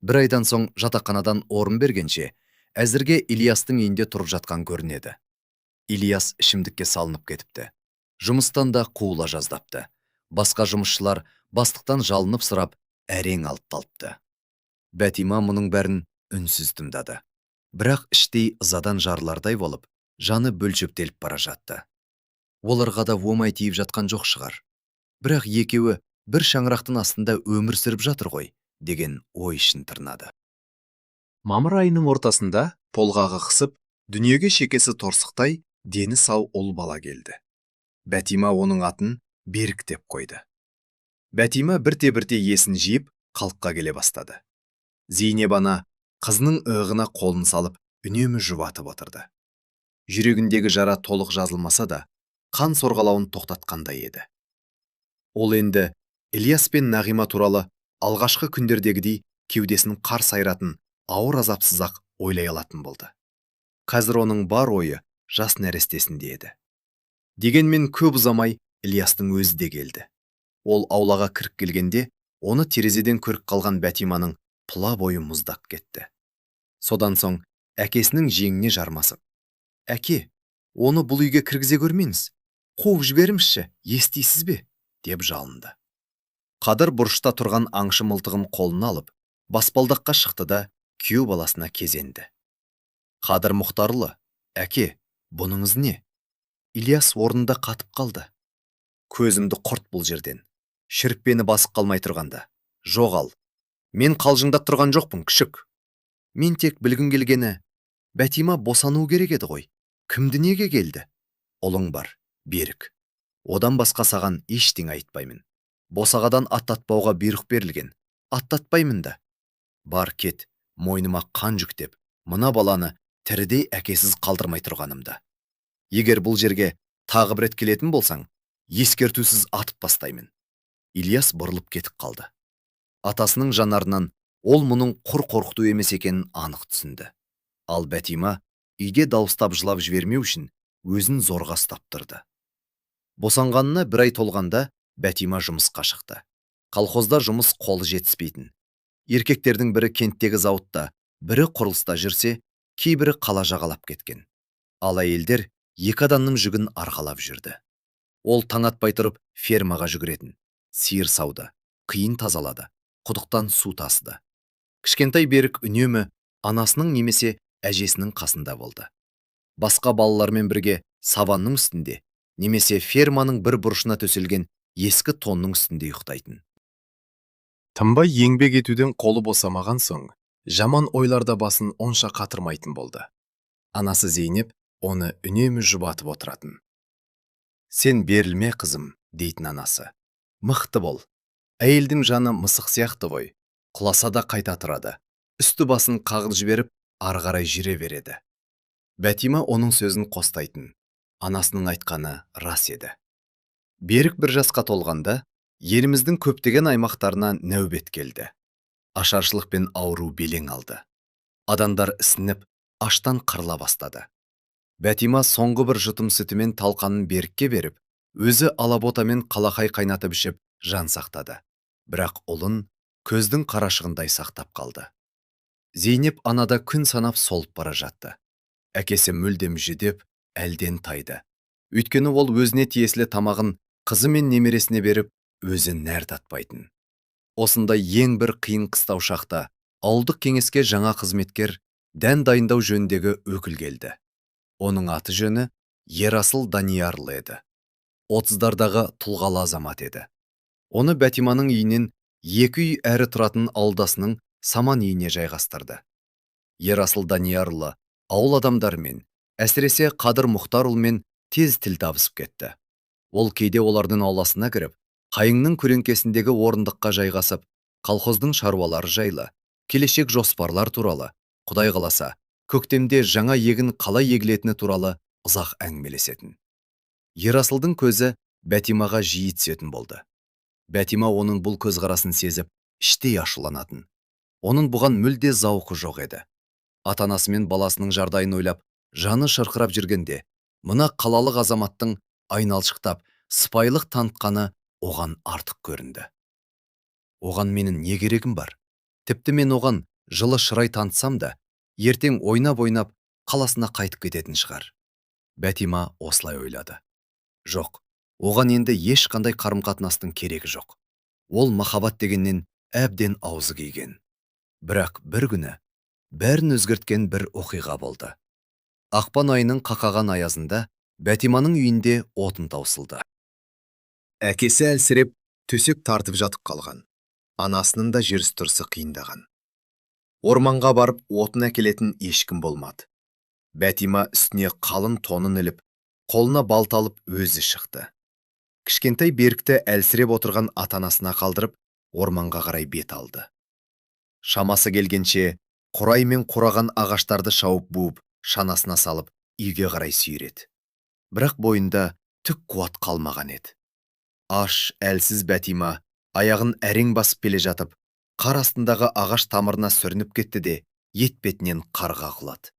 B: Бір айдан соң жатақханадан орын бергенше, әзірге Ильястың үйінде тұрып жатқан көрінеді. Ильяс ішімдікке салынып кетіпті. Жұмыстан да қуыла жаздапты. Басқа жұмысшылар бастықтан жалынып сұрап, әрең алып талыпты. Бәтима мұның бәрін үнсіз тыңдады. Бірақ іштей ызадан жарлардай болып, жаны бөлшектеліп бара жатты. Оларға да оңай тиіп жатқан жоқ шығар. Бірақ екеуі бір шаңырақтың астында өмір сүріп жатыр ғой, деген ой ішін тырнады. Мамыр айының ортасында толғағы қысып, дүниеге шекесі торсықтай, дені сау ұл бала келді. Бәтима оның атын Берік деп қойды. Бәтима бірте-бірте есін жиып, қалыпқа келе бастады. Зейнеп ана қызының иығына қолын салып, үнемі жұбатып отырды. Жүрегіндегі жара толық жазылмаса да, қан сорғалауын тоқтатқандай еді. Ол енді Ильяс пен Нағима туралы алғашқы күндердегідей кеудесін қарс айыратын ауыр азапсыз-ақ ойлай алатын болды. Қазір оның бар ойы жас нәрестесінде еді. Дегенмен көп ұзамай Ильястың өзі де келді. Ол аулаға кіріп келгенде, оны терезеден көріп қалған Бәтиманың тұла бойы мұздап кетті. Содан соң әкесінің жеңіне жармасып: «Әке, оны бұл үйге кіргізе көрмеңіз, қуып жіберіңізші, естисіз бе?» деп жалынды. Қадыр бұрышта тұрған аңшы мылтығын қолына алып, баспалдаққа шықты да күйеу баласына кезенді. «Қадыр Мұхтарұлы, әке, бұныңыз не?» Ильяс орнында қатып қалды. «Көзімді құрт бұл жерден. Шіріппені басып қалмай тұрғанда. Жоғал. Мен қалжыңдап тұрған жоқпын, күшік. Мен тек білгім келгені, Бәтима босану керек еді ғой. Кімді неге келді? Ұлың бар, Берік. Одан басқа саған ештеңе айтпаймын. Босағадан аттатпауға бұйрық берілген. Аттатпаймын да. Бар кет, мойныма қан жүктеп, мына баланы тірідей әкесіз қалдырмай тұрғанымда. Егер бұл жерге тағы бір рет келетін болсаң, ескертусіз атып тастаймын». Ильяс бұрылып кетіп қалды. Атасының жанарынан ол мұның құр қорқыту емес екенін анық түсінді. Ал Бәтима үйде дауыстап жылап жібермеу үшін өзін зорға ұстап тұрды. Босанғанына бір ай толғанда Бәтима жұмысқа шықты. Колхозда жұмыс қолы жетіспейтін. Еркектердің бірі кенттегі зауытта, бірі құрылыста жүрсе, кейбірі қала жағалап кеткен. Ал әйелдер екі адамның жүгін арқалап жүрді. Ол таң атпай тұрып фермаға жүгіретін, сиыр сауды, қиын тазалады, құдықтан су тасыды. Кішкентай Берік үнемі анасының немесе әжесінің қасында болды. Басқа балалармен бірге сабанның үстінде, немесе ферманың бір бұрышына төселген ескі тонның үстінде ұйықтайтын. Тынбай еңбек етуден қолы босамаған соң, жаман ойларда басын онша қатырмайтын болды. Анасы Зейнеп оны үнемі жұбатып отыратын. «Сен берілме, қызым», дейтін анасы. «Мықты бол. Әйелдің жаны мысық сияқты ғой. Құласа да қайта тұрады. Үсті басын қағып жіберіп, ары қарай жүре береді». Бәтима оның сөзін қостайтын. Анасының айтқаны рас еді. Берік бір жасқа толғанда, еліміздің көптеген аймақтарына нәубет келді. Ашаршылық пен ауру белең алды. Адамдар ісініп, аштан қырыла бастады. Бәтима соңғы бір жұтым сүтімен талқанын Берікке беріп, өзі алаботамен қалақай қайнатып ішіп жан сақтады. Бірақ ұлын көздің қарашығындай сақтап қалды. Зейнеп анада күн санап солып бара жатты. Әкесі мүлдем жүдеп, әлден тайды. Өйткені ол өзіне тиесілі тамағын қызы мен немересіне беріп, өзі нәр татпайтын. Осындай ең бір қиын қыстау шақта ауылдық кеңеске жаңа қызметкер дән дайындау жөніндегі өкіл келді. Оның аты жөні Ерасыл Даниярлы еді. 30-дардағы тұлғалы азамат еді. Оны Бәтиманың үйінен екі үй әрі тұратын ауылдасының саман үйіне жайғастырды. Ерасыл Даниярлы ауыл адамдарымен, әсіресе Қадыр Мұхтарұлымен тез тіл табысып кетті. Ол кейде олардың ауласына кіріп, қайыңның көлеңкесіндегі орындыққа жайғасып, колхоздың шаруалары жайлы, келешек жоспарлар туралы, Құдай қаласа, көктемде жаңа егін қалай егілетіні туралы ұзақ әңгімелесетін. Ерасылдың көзі Бәтимаға жиі түсетін болды. Бәтима оның бұл көзқарасын сезіп, іштей ашуланатын. Оның бұған мүлде зауқы жоқ еді. Ата-анасы мен баласының жағдайын ойлап, жаны шырқырап жүргенде, мына қалалық азаматтың айналшықтап, сыпайылық танытқаны оған артық көрінді. Оған менің не керегім бар? Тіпті мен оған жылы шырай танытсам да, ертең ойнап-ойнап қаласына қайтып кететін шығар. Бәтима осылай ойлады. Жоқ, оған енді ешқандай қарым-қатынастың керегі жоқ. Ол махаббат дегеннен әбден аузы күйген. Бірақ бір күні бәрін өзгерткен бір оқиға болды. Ақпан айының қақаған аязында Бәтиманың үйінде отын таусылды. Әкесі әлсіреп, төсек тартып жатып қалған. Анасының да жүріс-тұрысы қиындаған. Орманға барып отын әкелетін ешкім болмады. Бәтима үстіне қалың тонын іліп, қолына балта алып өзі шықты. Кішкентай Берікті әлсіреп отырған ата-анасына қалдырып, орманға қарай бет алды. Шамасы келгенше, қурай мен қураған ағаштарды шауып буып, шанасына салып, үйге қарай сүйреді. Бірақ бойында түк қуат қалмаған еді. Аш, әлсіз Бәтима аяғын әрең басып келе жатып, қар астындағы ағаш тамырына сүрініп кетті де етбетінен қарға құлады.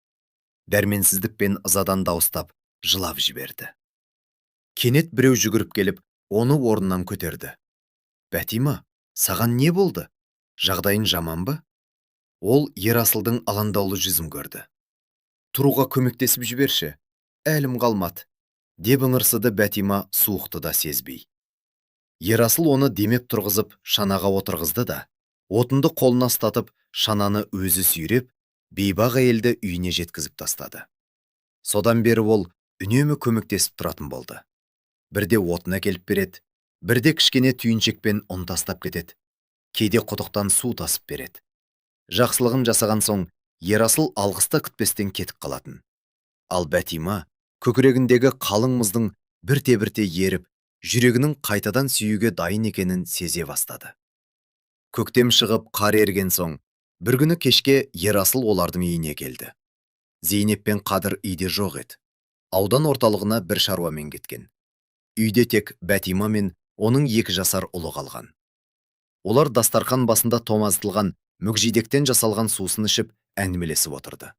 B: Дәрменсіздік пен ызадан дауыстап жылап жіберді. Кенет біреу жүгіріп келіп, оны орнынан көтерді. Бәтима, саған не болды? Жағдайың жаман ба? Ол Ерасылдың алаңдаулы жүзін көрді. Тұруға көмектесіп жіберші, әлім қалмады, деп ыңырсыды Бәтима суықты да сезбей. Ерасыл оны демеп тұрғызып, шанаға отырғызды да, отынды қолына ұстатып, шананы өзі сүйреп, бейбақ әйелді үйіне жеткізіп тастады. Содан бері ол үнемі көмектесіп тұратын болды. Бірде отын әкеліп береді, бірде кішкене түйіншекпен ұн тастап кетеді, кейде құдықтан су тасып береді. Жақсылығын жасаған соң, Ерасыл алғысты күтпестен кетіп қалатын. Ал Бәтима көкірегіндегі қалың мұздың бірте-бірте еріп, жүрегінің қайтадан сүюге дайын екенін сезе бастады. Көктем шығып, қар ерген соң, бір күні кешке Ерасыл олардың үйіне келді. Зейнеп пен Қадыр үйде жоқ еді. Аудан орталығына бір шаруамен кеткен. Үйде тек Бәтима мен оның 2 жасар ұлы қалған. Олар дастархан басында тоңазытылған мүкжидектен жасалған сусын ішіп, әңгімелесіп отырды.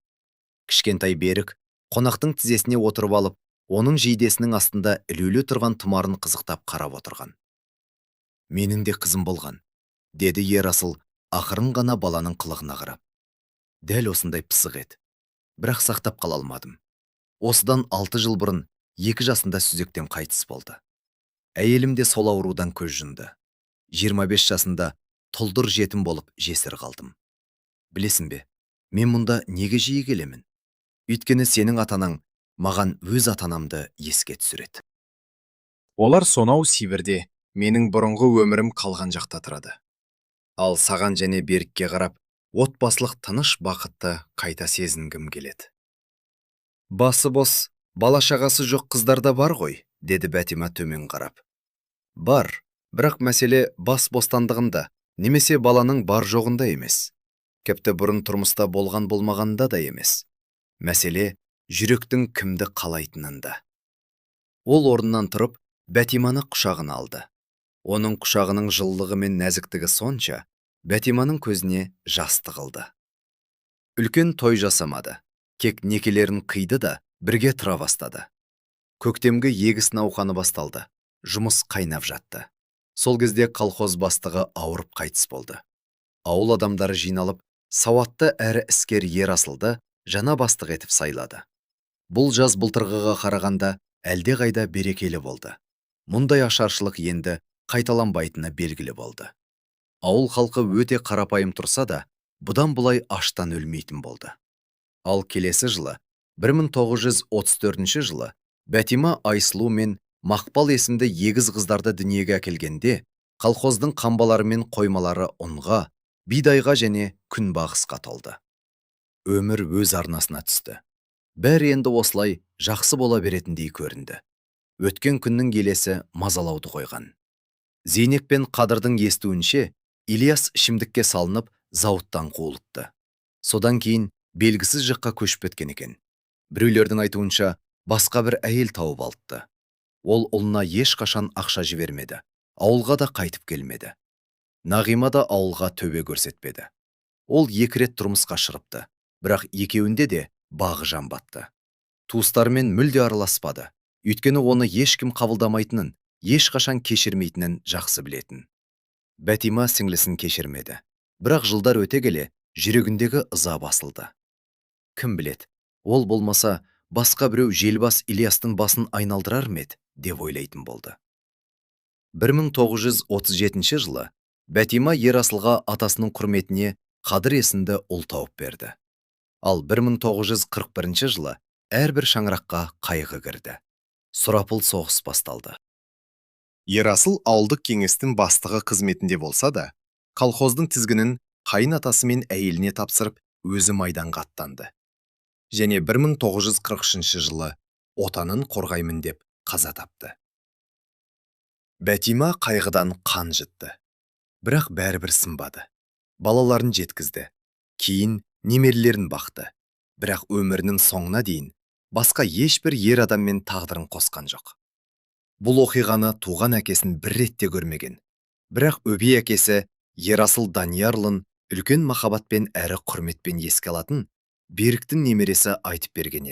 B: Кішкентай Берік қонақтың тізесіне отырып алып, оның жейдесінің астында ілулі тұрған тұмарын қызықтап қарап отырған. Менің де қызым болған, деді Ерасыл ақырын ғана баланың қылығына қарап. Дәл осындай пысық еді, бірақ сақтап қала алмадым. Осыдан 6 жыл бұрын 2 жасында сүзектен қайтыс болды. Әйелім де сол аурудан көз жұмды. 25 жасында тұлдыр жетім болып жесір қалдым. Білесің бе, мен мұнда неге жиі келемін? Өйткені сенің атанаң маған өз атанамды еске түсіреді. Олар сонау Сибірде менің бұрынғы өмірім қалған жақта тұрады. Ал саған және Берікке қарап, отбасылық тыныш бақытты қайта сезінгім келеді. Басы бос, бала-шағасы жоқ қыздар да бар ғой, деді Бәтима төмен қарап. Бар, бірақ мәселе бас бостандығында, немесе баланың бар жоғында емес. Кепті бұрын тұрмыста болған болмағанда да емес. Мәселе жүректің кімді қалайтынында. Ол орнынан тұрып, Бәтиманы құшағына алды. Оның құшағының жылылығы мен нәзіктігі сонша, Бәтиманың көзіне жас тығылды. Үлкен той жасамады. Кек некелерін қиды да, бірге тұра бастады. Көктемгі егіс науқаны басталды. Жұмыс қайнап жатты. Сол кезде колхоз бастығы ауырып қайтыс болды. Ауыл адамдары жиналып, сауатты әрі іскер Ерасылды жаңа бастық етіп сайлады. Бұл жаз былтырғыға қарағанда әлде қайда берекелі болды. Мұндай ашаршылық енді қайталанбайтыны белгілі болды. Ауыл халқы өте қарапайым тұрса да, бұдан бұлай аштан өлмейтін болды. Ал келесі жылы, 1934 жылы, Бәтима Айсұлу мен Мақпал есімді егіз қыздарды дүниеге әкелгенде, колхоздың қамбалары мен қоймалары ұнға, бидайға және күнбағысқа толды. Өмір өз арнасына түсті. Бәрі енді осылай жақсы бола беретіндей көрінді. Өткен күннің елесі мазалауды қойған. Зейнеп пен Қадырдың естуінше, Ильяс ішімдікке салынып, зауыттан қуылыпты. Содан кейін белгісіз жаққа көшіп кеткен екен. Біреулердің айтуынша, басқа бір әйел тауып алыпты. Ол ұлына ешқашан ақша жібермеді. Ауылға да қайтып келмеді. Нағима да ауылға төбе көрсетпеді. Ол 2 рет тұрмысқа шығыпты, бірақ екеуінде де бағы жанбатты. Туыстарымен мүлде араласпады. Өйткені оны ешкім қабылдамайтынын, ешқашан кешірмейтінін жақсы білетін. Бәтима сіңлісін кешірмеді. Бірақ жылдар өте келе, жүрегіндегі ыза басылды. Кім білет, ол болмаса, басқа біреу желбас Ильястың басын айналдырар ма еді, деп ойлайтын болды. 1937 жылы Бәтима Ерасылға атасының құрметіне Қадыр есімді ұл тауып берді. Ал 1941 жылы әрбір шаңыраққа қайғы кірді. Сұрапыл соғыс басталды. Ерасыл ауылдық кеңестің бастығы қызметінде болса да, колхоздың тізгінін қайын атасы мен әйеліне тапсырып, өзі майданға аттанды. Және 1943 жылы отанын қорғаймын деп қаза тапты. Бәтима қайғыдан қан жытты. Бірақ бәрібір сынбады. Балаларын жеткізді. Кейін немерелерін бақты. Бірақ өмірінің соңына дейін басқа ешбір ер адаммен тағдырын қосқан жоқ. Бұл оқиғаны туған әкесін бір ретте көрмеген. Бірақ өбей әкесі Ерасыл Даниярлын үлкен махаббатпен әрі құрметпен еске алатын Беріктің немересі айтып берген еді.